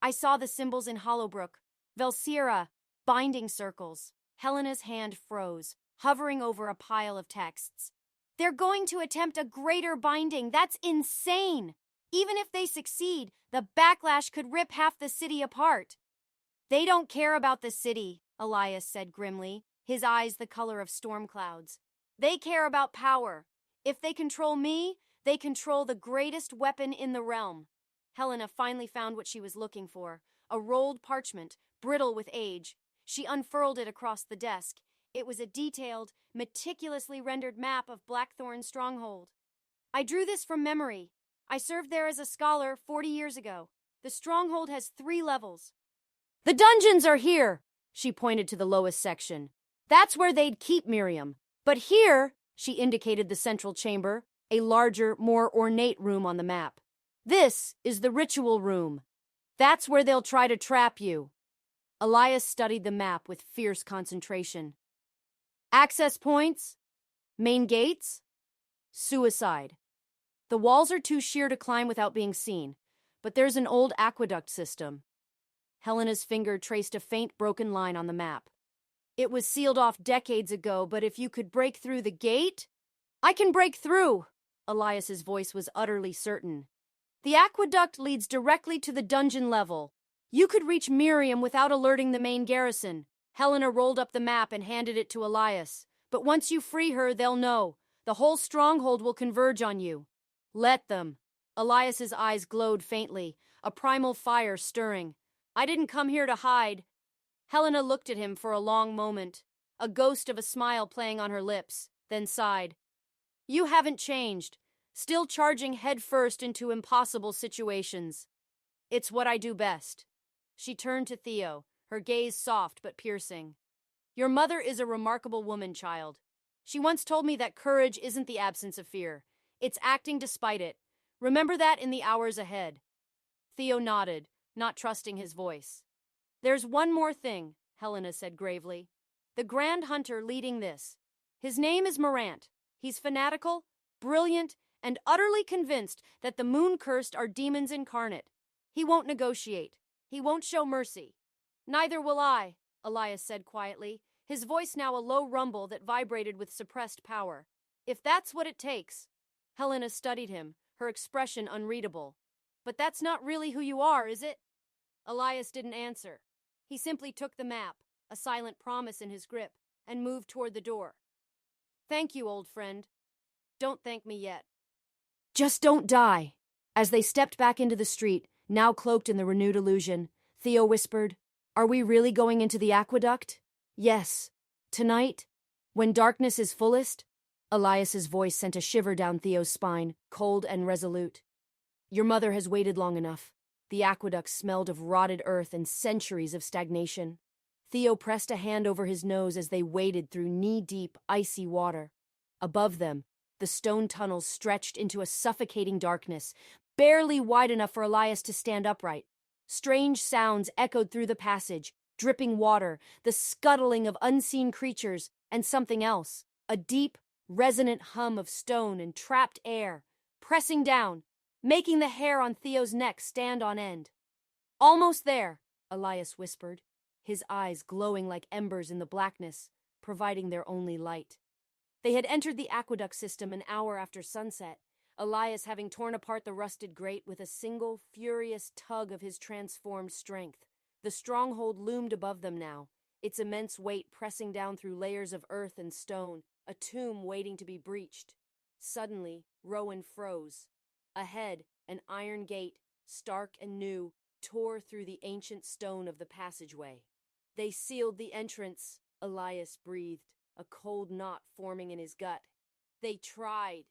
A: I saw the symbols in Hollowbrook, Velsira, binding circles. Helena's hand froze, hovering over a pile of texts. They're going to attempt a greater binding. That's insane! Even if they succeed, the backlash could rip half the city apart. They don't care about the city, Elias said grimly, his eyes the color of storm clouds. They care about power. If they control me, they control the greatest weapon in the realm. Helena finally found what she was looking for, a rolled parchment, brittle with age. She unfurled it across the desk. It was a detailed, meticulously rendered map of Blackthorn's stronghold. I drew this from memory. I served there as a scholar 40 years ago. The stronghold has 3 levels. The dungeons are here, she pointed to the lowest section. That's where they'd keep Miriam. But here, she indicated the central chamber, a larger, more ornate room on the map. This is the ritual room. That's where they'll try to trap you. Elias studied the map with fierce concentration. Access points? Main gates? Suicide. The walls are too sheer to climb without being seen, but there's an old aqueduct system. Helena's finger traced a faint broken line on the map. It was sealed off decades ago, but if you could break through the gate... I can break through! Elias's voice was utterly certain. The aqueduct leads directly to the dungeon level. You could reach Miriam without alerting the main garrison. Helena rolled up the map and handed it to Elias. But once you free her, they'll know. The whole stronghold will converge on you. Let them. Elias's eyes glowed faintly, a primal fire stirring. I didn't come here to hide. Helena looked at him for a long moment, a ghost of a smile playing on her lips, then sighed. You haven't changed, still charging headfirst into impossible situations. It's what I do best. She turned to Theo, her gaze soft but piercing. Your mother is a remarkable woman, child. She once told me that courage isn't the absence of fear. It's acting despite it. Remember that in the hours ahead. Theo nodded, not trusting his voice. There's one more thing, Helena said gravely. The Grand Hunter leading this. His name is Morant. He's fanatical, brilliant, and utterly convinced that the Moon-Cursed are demons incarnate. He won't negotiate. He won't show mercy. Neither will I, Elias said quietly, his voice now a low rumble that vibrated with suppressed power. If that's what it takes. Helena studied him, her expression unreadable. But that's not really who you are, is it? Elias didn't answer. He simply took the map, a silent promise in his grip, and moved toward the door. Thank you, old friend. Don't thank me yet. Just don't die. As they stepped back into the street, now cloaked in the renewed illusion, Theo whispered, Are we really going into the aqueduct? Yes. Tonight? When darkness is fullest? Elias's voice sent a shiver down Theo's spine, cold and resolute. Your mother has waited long enough. The aqueduct smelled of rotted earth and centuries of stagnation. Theo pressed a hand over his nose as they waded through knee-deep, icy water. Above them, the stone tunnels stretched into a suffocating darkness, barely wide enough for Elias to stand upright. Strange sounds echoed through the passage, dripping water, the scuttling of unseen creatures, and something else, a deep, resonant hum of stone and trapped air, pressing down, making the hair on Theo's neck stand on end. Almost there, Elias whispered, his eyes glowing like embers in the blackness, providing their only light. They had entered the aqueduct system an hour after sunset, Elias having torn apart the rusted grate with a single, furious tug of his transformed strength. The stronghold loomed above them now, its immense weight pressing down through layers of earth and stone, a tomb waiting to be breached. Suddenly, Rowan froze. Ahead, an iron gate, stark and new, tore through the ancient stone of the passageway. They sealed the entrance, Elias breathed, a cold knot forming in his gut. They tried.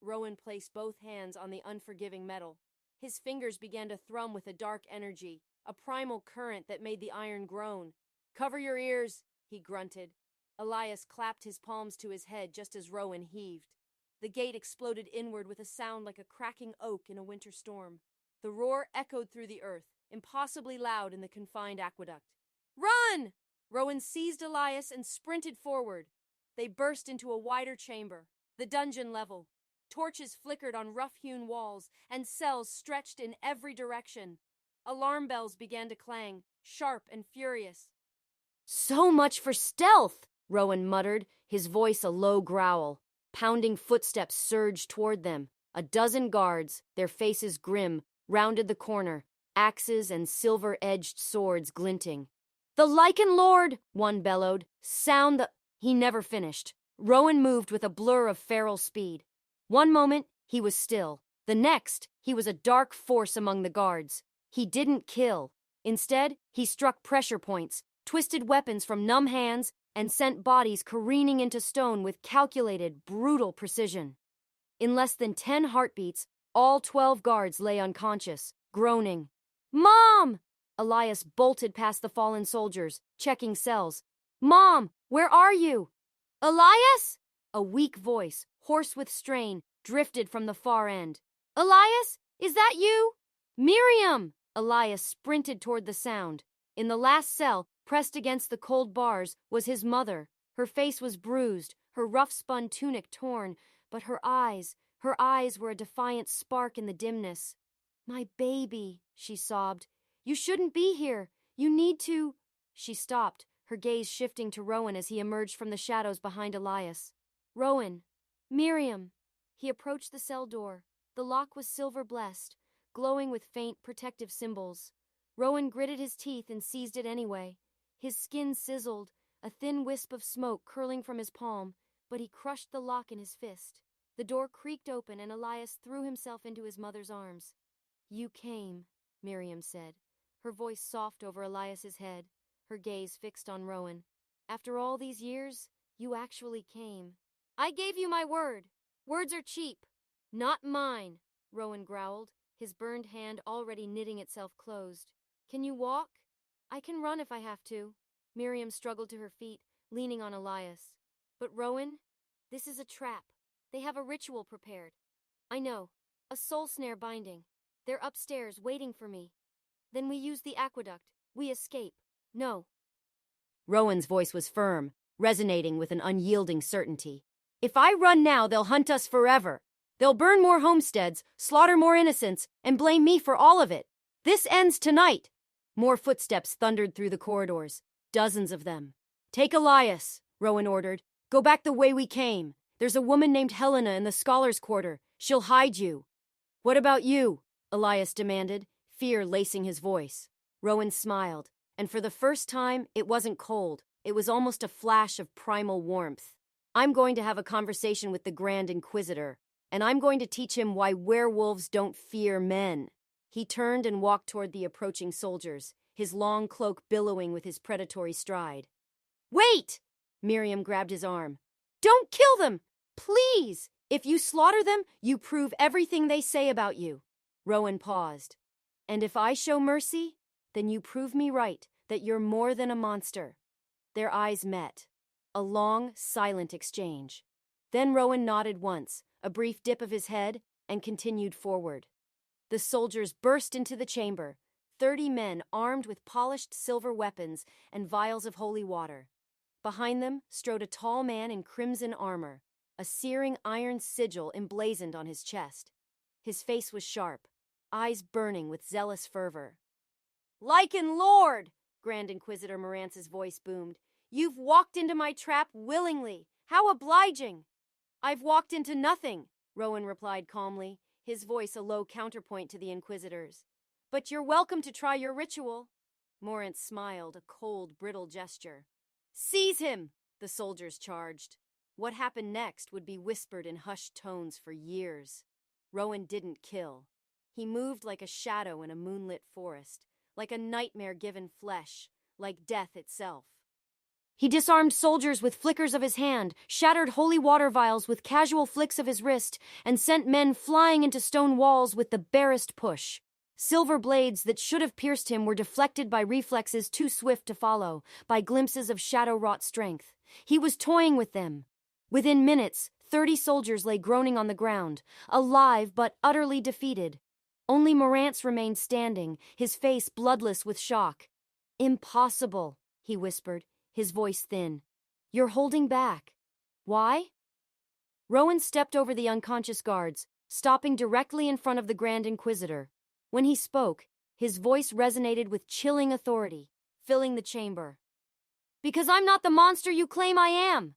A: Rowan placed both hands on the unforgiving metal. His fingers began to thrum with a dark energy, a primal current that made the iron groan. "Cover your ears," he grunted. Elias clapped his palms to his head just as Rowan heaved. The gate exploded inward with a sound like a cracking oak in a winter storm. The roar echoed through the earth, impossibly loud in the confined aqueduct. "Run!" Rowan seized Elias and sprinted forward. They burst into a wider chamber, the dungeon level. Torches flickered on rough-hewn walls, and cells stretched in every direction. Alarm bells began to clang, sharp and furious. "So much for stealth," Rowan muttered, his voice a low growl. Pounding footsteps surged toward them. A dozen guards, their faces grim, rounded the corner, axes and silver-edged swords glinting. "The Lycan Lord!" one bellowed. "Sound the—" He never finished. Rowan moved with a blur of feral speed. One moment, he was still. The next, he was a dark force among the guards. He didn't kill. Instead, he struck pressure points, twisted weapons from numb hands, and sent bodies careening into stone with calculated, brutal precision. In less than 10 heartbeats, all 12 guards lay unconscious, groaning. "Mom!" Elias bolted past the fallen soldiers, checking cells. "Mom, where are you?" "Elias?" A weak voice, hoarse with strain, drifted from the far end. "Elias, is that you?" "Miriam!" Elias sprinted toward the sound. In the last cell, pressed against the cold bars, was his mother. Her face was bruised, her rough-spun tunic torn, but her eyes were a defiant spark in the dimness. "My baby," she sobbed. "You shouldn't be here. You need to—" She stopped, her gaze shifting to Rowan as he emerged from the shadows behind Elias. "Rowan. Miriam." He approached the cell door. The lock was silver-blessed, glowing with faint protective symbols. Rowan gritted his teeth and seized it anyway. His skin sizzled, a thin wisp of smoke curling from his palm, but he crushed the lock in his fist. The door creaked open and Elias threw himself into his mother's arms. "You came," Miriam said, her voice soft over Elias's head, her gaze fixed on Rowan. "After all these years, you actually came." "I gave you my word. Words are cheap." "Not mine," Rowan growled, his burned hand already knitting itself closed. "Can you walk?" "I can run if I have to." Miriam struggled to her feet, leaning on Elias. "But Rowan, this is a trap. They have a ritual prepared." "I know. A soul snare binding. They're upstairs, waiting for me. Then we use the aqueduct. We escape." "No." Rowan's voice was firm, resonating with an unyielding certainty. "If I run now, they'll hunt us forever. They'll burn more homesteads, slaughter more innocents, and blame me for all of it. This ends tonight." More footsteps thundered through the corridors, dozens of them. "Take Elias," Rowan ordered. "Go back the way we came. There's a woman named Helena in the scholars' quarter. She'll hide you." "What about you?" Elias demanded, fear lacing his voice. Rowan smiled, and for the first time, it wasn't cold. It was almost a flash of primal warmth. "I'm going to have a conversation with the Grand Inquisitor, and I'm going to teach him why werewolves don't fear men." He turned and walked toward the approaching soldiers, his long cloak billowing with his predatory stride. "Wait!" Miriam grabbed his arm. "Don't kill them! Please! If you slaughter them, you prove everything they say about you." Rowan paused. "And if I show mercy, then you prove me right, that you're more than a monster." Their eyes met. A long, silent exchange. Then Rowan nodded once, a brief dip of his head, and continued forward. The soldiers burst into the chamber, 30 men armed with polished silver weapons and vials of holy water. Behind them strode a tall man in crimson armor, a searing iron sigil emblazoned on his chest. His face was sharp, eyes burning with zealous fervor. "Lycan Lord!" Grand Inquisitor Morance's voice boomed. "You've walked into my trap willingly. How obliging!" "I've walked into nothing," Rowan replied calmly, his voice a low counterpoint to the Inquisitor's. "But you're welcome to try your ritual." Morance smiled, a cold, brittle gesture. "Seize him!" the soldiers charged. What happened next would be whispered in hushed tones for years. Rowan didn't kill. He moved like a shadow in a moonlit forest, like a nightmare given flesh, like death itself. He disarmed soldiers with flickers of his hand, shattered holy water vials with casual flicks of his wrist, and sent men flying into stone walls with the barest push. Silver blades that should have pierced him were deflected by reflexes too swift to follow, by glimpses of shadow-wrought strength. He was toying with them. Within minutes, 30 soldiers lay groaning on the ground, alive but utterly defeated. Only Morantz remained standing, his face bloodless with shock. "Impossible," he whispered, his voice thin. "You're holding back." "Why?" Rowan stepped over the unconscious guards, stopping directly in front of the Grand Inquisitor. When he spoke, his voice resonated with chilling authority, filling the chamber. "Because I'm not the monster you claim I am!"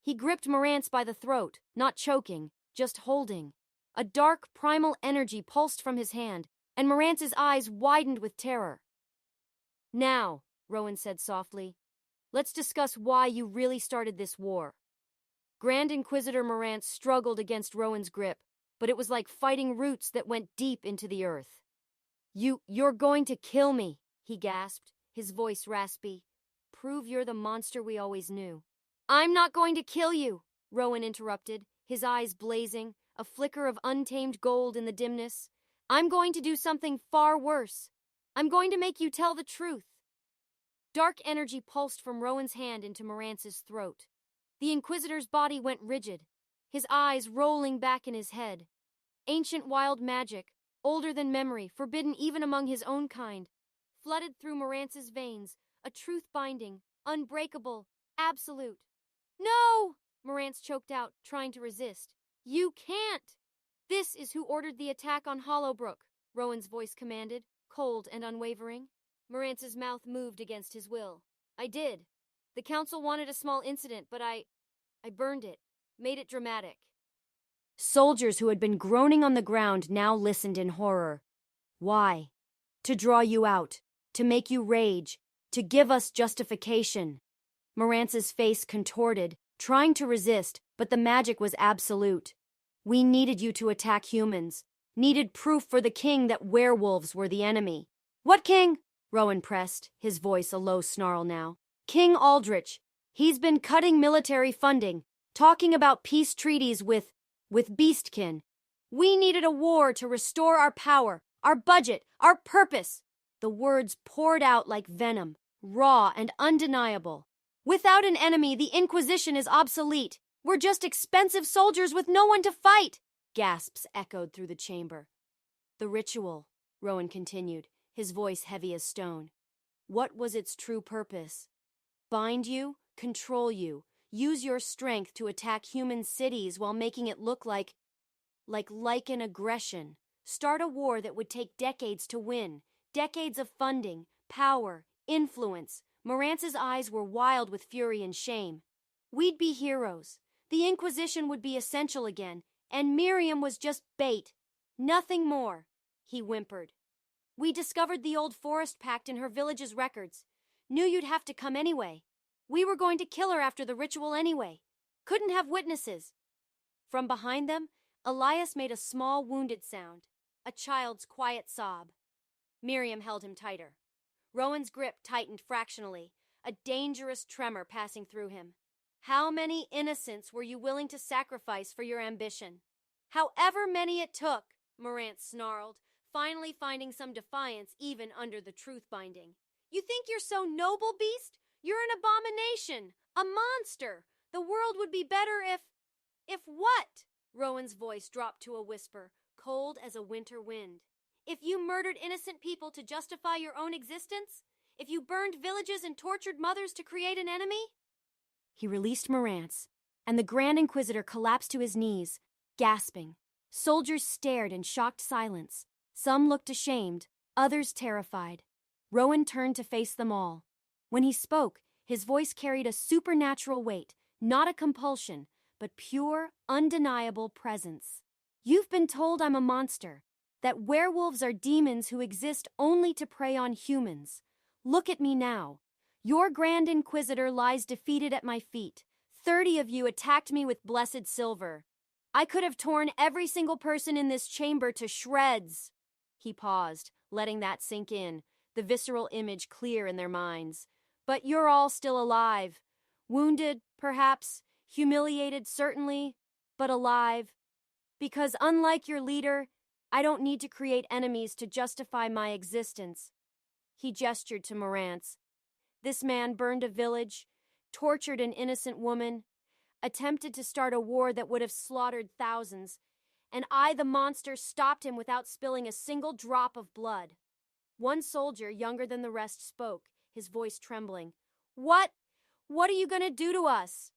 A: He gripped Morantz by the throat, not choking, just holding. A dark, primal energy pulsed from his hand, and Morantz's eyes widened with terror. "Now," Rowan said softly, "let's discuss why you really started this war." Grand Inquisitor Morantz struggled against Rowan's grip, but it was like fighting roots that went deep into the earth. You're going to kill me," he gasped, his voice raspy. "Prove you're the monster we always knew." "I'm not going to kill you," Rowan interrupted, his eyes blazing, a flicker of untamed gold in the dimness. "I'm going to do something far worse. I'm going to make you tell the truth." Dark energy pulsed from Rowan's hand into Morantz's throat. The Inquisitor's body went rigid, his eyes rolling back in his head. Ancient wild magic, older than memory, forbidden even among his own kind, flooded through Morantz's veins, a truth binding, unbreakable, absolute. "No!" Morantz choked out, trying to resist. "You can't!" "This is who ordered the attack on Hollowbrook," Rowan's voice commanded, cold and unwavering. Morantz's mouth moved against his will. "I did. The council wanted a small incident, but I burned it, made it dramatic." Soldiers who had been groaning on the ground now listened in horror. "Why?" "To draw you out, to make you rage, to give us justification." Morantz's face contorted, trying to resist, but the magic was absolute. "We needed you to attack humans, needed proof for the king that werewolves were the enemy." "What king?" Rowan pressed, his voice a low snarl now. "King Aldrich. He's been cutting military funding, talking about peace treaties with Beastkin. We needed a war to restore our power, our budget, our purpose." The words poured out like venom, raw and undeniable. "Without an enemy, the Inquisition is obsolete. We're just expensive soldiers with no one to fight." Gasps echoed through the chamber. "The ritual," Rowan continued, his voice heavy as stone. "What was its true purpose? Bind you, control you, use your strength to attack human cities while making it look like an aggression. Start a war that would take decades to win, decades of funding, power, influence." Morantz's eyes were wild with fury and shame. "We'd be heroes. The Inquisition would be essential again, and Miriam was just bait. Nothing more," he whimpered. "We discovered the old Forest Pact in her village's records. Knew you'd have to come anyway. We were going to kill her after the ritual anyway. Couldn't have witnesses." From behind them, Elias made a small wounded sound, a child's quiet sob. Miriam held him tighter. Rowan's grip tightened fractionally, a dangerous tremor passing through him. "How many innocents were you willing to sacrifice for your ambition?" "However many it took," Morantz snarled, finally finding some defiance even under the truth binding. "You think you're so noble, Beast? You're an abomination, a monster. The world would be better if what?" Rowan's voice dropped to a whisper, cold as a winter wind. "If you murdered innocent people to justify your own existence? If you burned villages and tortured mothers to create an enemy?" He released Morantz, and the Grand Inquisitor collapsed to his knees, gasping. Soldiers stared in shocked silence. Some looked ashamed, others terrified. Rowan turned to face them all. When he spoke, his voice carried a supernatural weight, not a compulsion, but pure, undeniable presence. "You've been told I'm a monster, that werewolves are demons who exist only to prey on humans. Look at me now. Your Grand Inquisitor lies defeated at my feet. 30 of you attacked me with blessed silver. I could have torn every single person in this chamber to shreds." He paused, letting that sink in, the visceral image clear in their minds. "But you're all still alive. Wounded, perhaps, humiliated, certainly, but alive. Because unlike your leader, I don't need to create enemies to justify my existence. He gestured to Morantz. This man burned a village, tortured an innocent woman, attempted to start a war that would have slaughtered thousands, and I, the monster, stopped him without spilling a single drop of blood. One soldier, younger than the rest, spoke, his voice trembling. What? What are you going to do to us?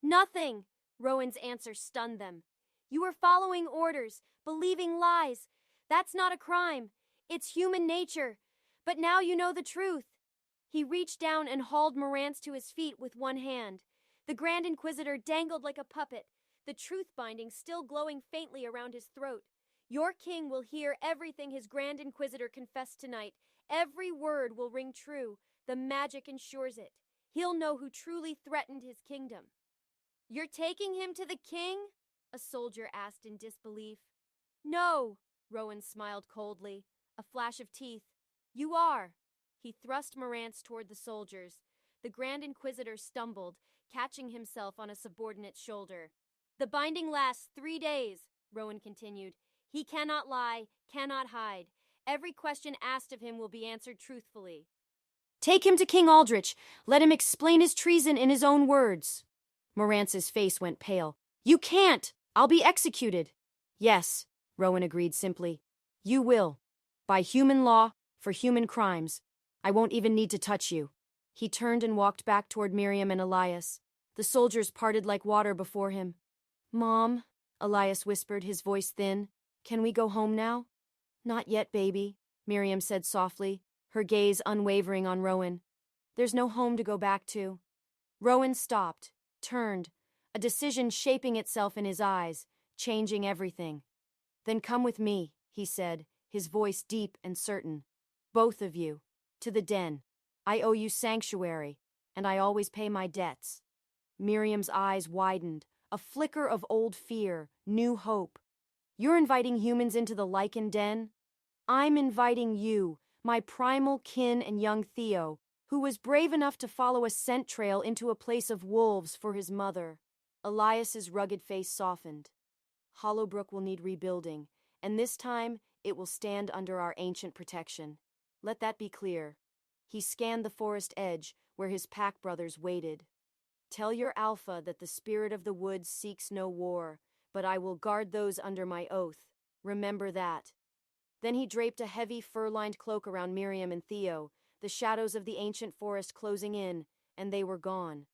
A: Nothing, Rowan's answer stunned them. You were following orders, believing lies. That's not a crime. It's human nature. But now you know the truth. He reached down and hauled Morantz to his feet with one hand. The Grand Inquisitor dangled like a puppet, the truth binding still glowing faintly around his throat. Your king will hear everything his Grand Inquisitor confessed tonight. Every word will ring true. The magic ensures it. He'll know who truly threatened his kingdom. You're taking him to the king? A soldier asked in disbelief. No, Rowan smiled coldly, a flash of teeth. You are. He thrust Morantz toward the soldiers. The Grand Inquisitor stumbled, catching himself on a subordinate's shoulder. The binding lasts 3 days, Rowan continued. He cannot lie, cannot hide. Every question asked of him will be answered truthfully. Take him to King Aldrich. Let him explain his treason in his own words. Morantz's face went pale. You can't! I'll be executed. Yes, Rowan agreed simply. You will. By human law, for human crimes. I won't even need to touch you. He turned and walked back toward Miriam and Elias. The soldiers parted like water before him. Mom, Elias whispered, his voice thin. Can we go home now? Not yet, baby, Miriam said softly, her gaze unwavering on Rowan. There's no home to go back to. Rowan stopped, turned, a decision shaping itself in his eyes, changing everything. Then come with me, he said, his voice deep and certain. Both of you, to the den. I owe you sanctuary, and I always pay my debts. Miriam's eyes widened, a flicker of old fear, new hope. You're inviting humans into the lichen den? I'm inviting you, my primal kin and young Theo, who was brave enough to follow a scent trail into a place of wolves for his mother. Elias's rugged face softened. Hollowbrook will need rebuilding, and this time it will stand under our ancient protection. Let that be clear. He scanned the forest edge, where his pack brothers waited. Tell your Alpha that the spirit of the woods seeks no war, but I will guard those under my oath. Remember that. Then he draped a heavy fur-lined cloak around Miriam and Theo, the shadows of the ancient forest closing in, and they were gone.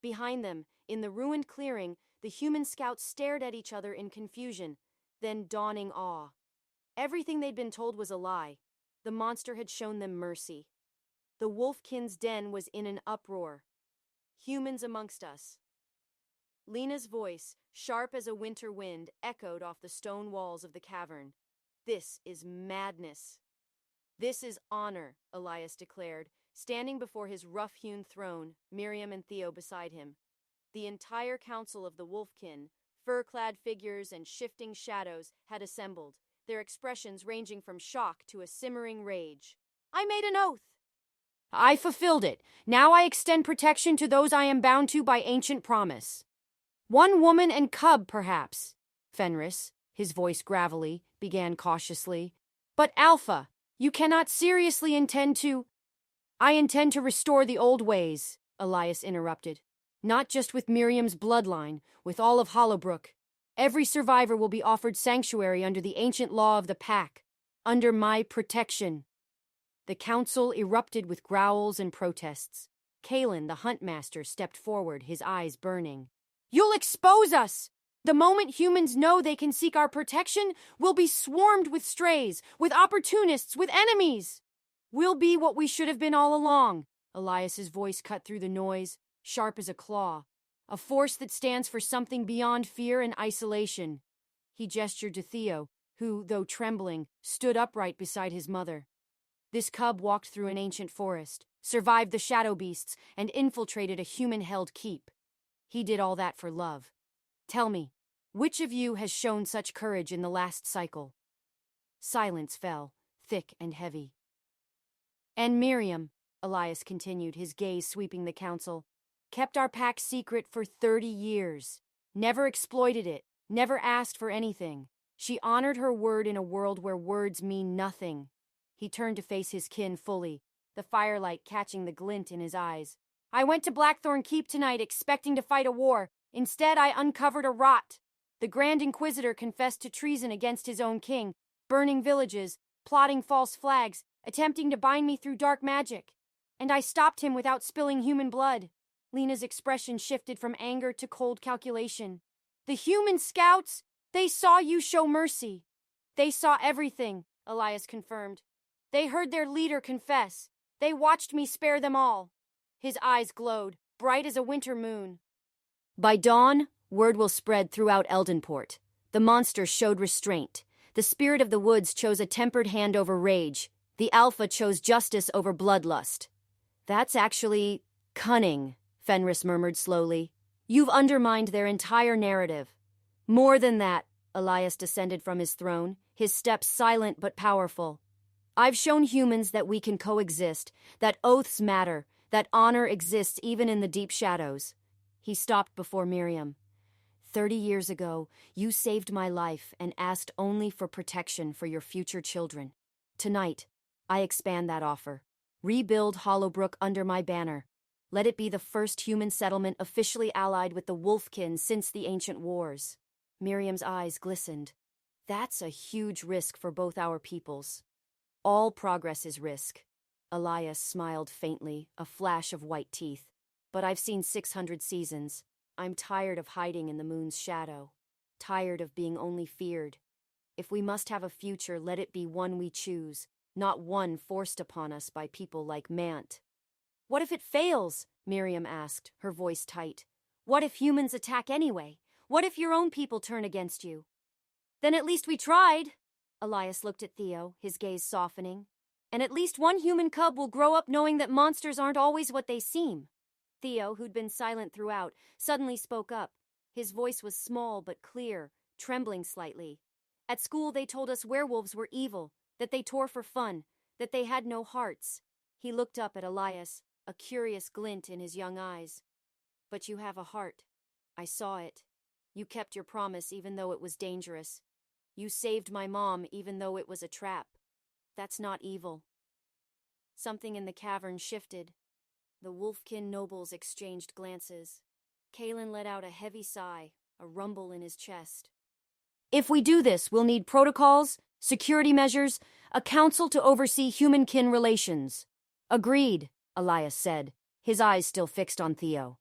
A: Behind them, in the ruined clearing, the human scouts stared at each other in confusion, then dawning awe. Everything they'd been told was a lie. The monster had shown them mercy. The Wolfkin's den was in an uproar. Humans amongst us. Lena's voice, sharp as a winter wind, echoed off the stone walls of the cavern. This is madness. This is honor, Elias declared, standing before his rough-hewn throne, Miriam and Theo beside him. The entire council of the Wolfkin, fur-clad figures and shifting shadows, had assembled, their expressions ranging from shock to a simmering rage. I made an oath. I fulfilled it. Now I extend protection to those I am bound to by ancient promise. One woman and cub, perhaps. Fenris, his voice gravelly, began cautiously. But Alpha, you cannot seriously intend to... I intend to restore the old ways, Elias interrupted. Not just with Miriam's bloodline, with all of Hollowbrook. Every survivor will be offered sanctuary under the ancient law of the Pack, under my protection. The council erupted with growls and protests. Kalen, the huntmaster, stepped forward, his eyes burning. You'll expose us! The moment humans know they can seek our protection, we'll be swarmed with strays, with opportunists, with enemies. We'll be what we should have been all along. Elias's voice cut through the noise, sharp as a claw. A force that stands for something beyond fear and isolation. He gestured to Theo, who, though trembling, stood upright beside his mother. This cub walked through an ancient forest, survived the shadow beasts, and infiltrated a human-held keep. He did all that for love. Tell me, which of you has shown such courage in the last cycle? Silence fell, thick and heavy. And Miriam, Elias continued, his gaze sweeping the council. Kept our pack secret for 30 years. Never exploited it. Never asked for anything. She honored her word in a world where words mean nothing. He turned to face his kin fully, the firelight catching the glint in his eyes. I went to Blackthorn Keep tonight expecting to fight a war. Instead, I uncovered a rot. The Grand Inquisitor confessed to treason against his own king, burning villages, plotting false flags, attempting to bind me through dark magic. And I stopped him without spilling human blood. Lena's expression shifted from anger to cold calculation. The human scouts, they saw you show mercy. They saw everything, Elias confirmed. They heard their leader confess. They watched me spare them all. His eyes glowed, bright as a winter moon. By dawn, word will spread throughout Eldenport. The monster showed restraint. The spirit of the woods chose a tempered hand over rage. The Alpha chose justice over bloodlust. That's actually cunning, Fenris murmured slowly. You've undermined their entire narrative. More than that, Elias descended from his throne, his steps silent but powerful. I've shown humans that we can coexist, that oaths matter, that honor exists even in the deep shadows. He stopped before Miriam. 30 years ago, you saved my life and asked only for protection for your future children. Tonight, I expand that offer. Rebuild Hollowbrook under my banner. Let it be the first human settlement officially allied with the Wolfkin since the ancient wars. Miriam's eyes glistened. That's a huge risk for both our peoples. All progress is risk. Elias smiled faintly, a flash of white teeth. But I've seen 600 seasons. I'm tired of hiding in the moon's shadow. Tired of being only feared. If we must have a future, let it be one we choose, not one forced upon us by people like Mant. What if it fails? Miriam asked, her voice tight. What if humans attack anyway? What if your own people turn against you? Then at least we tried. Elias looked at Theo, his gaze softening. And at least one human cub will grow up knowing that monsters aren't always what they seem. Theo, who'd been silent throughout, suddenly spoke up. His voice was small but clear, trembling slightly. At school they told us werewolves were evil, that they tore for fun, that they had no hearts. He looked up at Elias, a curious glint in his young eyes. But you have a heart. I saw it. You kept your promise even though it was dangerous. You saved my mom even though it was a trap. That's not evil. Something in the cavern shifted. The Wolfkin nobles exchanged glances. Kalen let out a heavy sigh, a rumble in his chest. If we do this, we'll need protocols, security measures, a council to oversee human-kin relations. Agreed, Elias said, his eyes still fixed on Theo.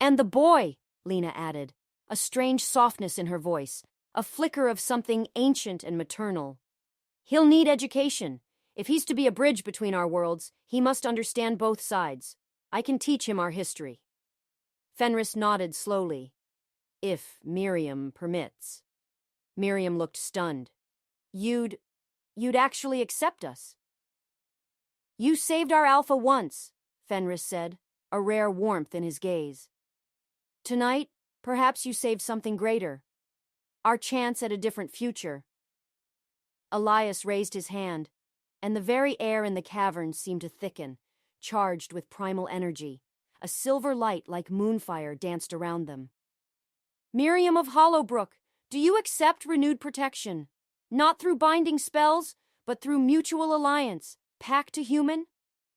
A: And the boy, Lena added, a strange softness in her voice, a flicker of something ancient and maternal. He'll need education. If he's to be a bridge between our worlds, he must understand both sides. I can teach him our history. Fenris nodded slowly. If Miriam permits. Miriam looked stunned. You'd actually accept us? You saved our Alpha once, Fenris said, a rare warmth in his gaze. Tonight, perhaps you saved something greater. Our chance at a different future. Elias raised his hand, and the very air in the cavern seemed to thicken, charged with primal energy. A silver light like moonfire danced around them. Miriam of Hollowbrook, do you accept renewed protection? Not through binding spells, but through mutual alliance, pact to human?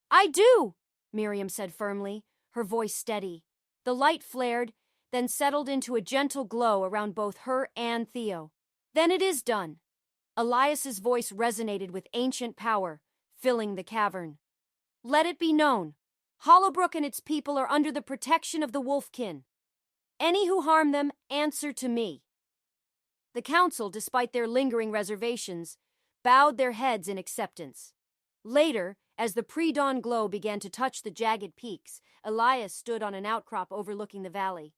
A: I do, Miriam said firmly, her voice steady. The light flared, then settled into a gentle glow around both her and Theo. Then it is done. Elias's voice resonated with ancient power, filling the cavern. Let it be known, Hollowbrook and its people are under the protection of the Wolfkin. Any who harm them answer to me. The council, despite their lingering reservations, bowed their heads in acceptance. Later, as the pre-dawn glow began to touch the jagged peaks, Elias stood on an outcrop overlooking the valley.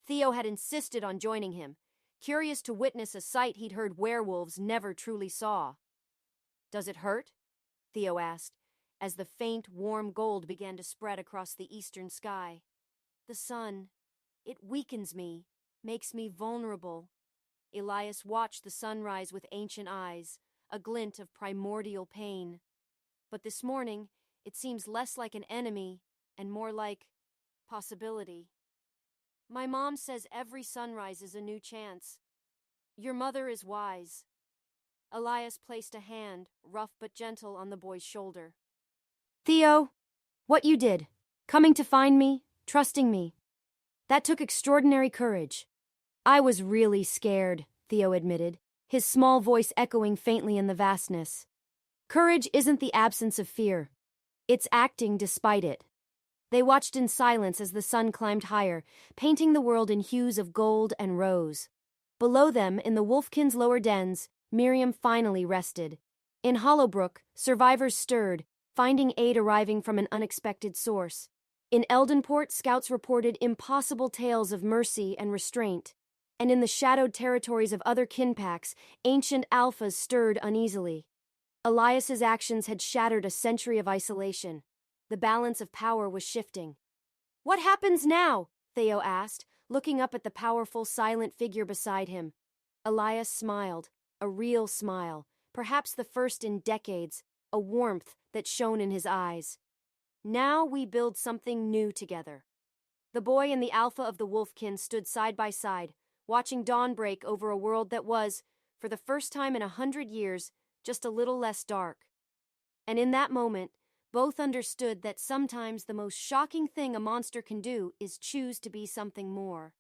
A: Theo had insisted on joining him, curious to witness a sight he'd heard werewolves never truly saw. Does it hurt? Theo asked, as the faint, warm gold began to spread across the eastern sky. The sun, it weakens me, makes me vulnerable. Elias watched the sunrise with ancient eyes, a glint of primordial pain. But this morning, it seems less like an enemy and more like possibility. My mom says every sunrise is a new chance. Your mother is wise. Elias placed a hand, rough but gentle, on the boy's shoulder. Theo, what you did, coming to find me, trusting me, that took extraordinary courage. I was really scared, Theo admitted, his small voice echoing faintly in the vastness. Courage isn't the absence of fear. It's acting despite it. They watched in silence as the sun climbed higher, painting the world in hues of gold and rose. Below them, in the Wolfkin's lower dens, Miriam finally rested. In Hollowbrook, survivors stirred, finding aid arriving from an unexpected source. In Eldenport, scouts reported impossible tales of mercy and restraint. And in the shadowed territories of other kinpacks, ancient alphas stirred uneasily. Elias's actions had shattered a century of isolation. The balance of power was shifting. What happens now? Theo asked, looking up at the powerful, silent figure beside him. Elias smiled, a real smile, perhaps the first in decades, a warmth that shone in his eyes. Now we build something new together. The boy and the alpha of the Wolfkin stood side by side, watching dawn break over a world that was, for the first time in 100 years, just a little less dark. And in that moment, both understood that sometimes the most shocking thing a monster can do is choose to be something more.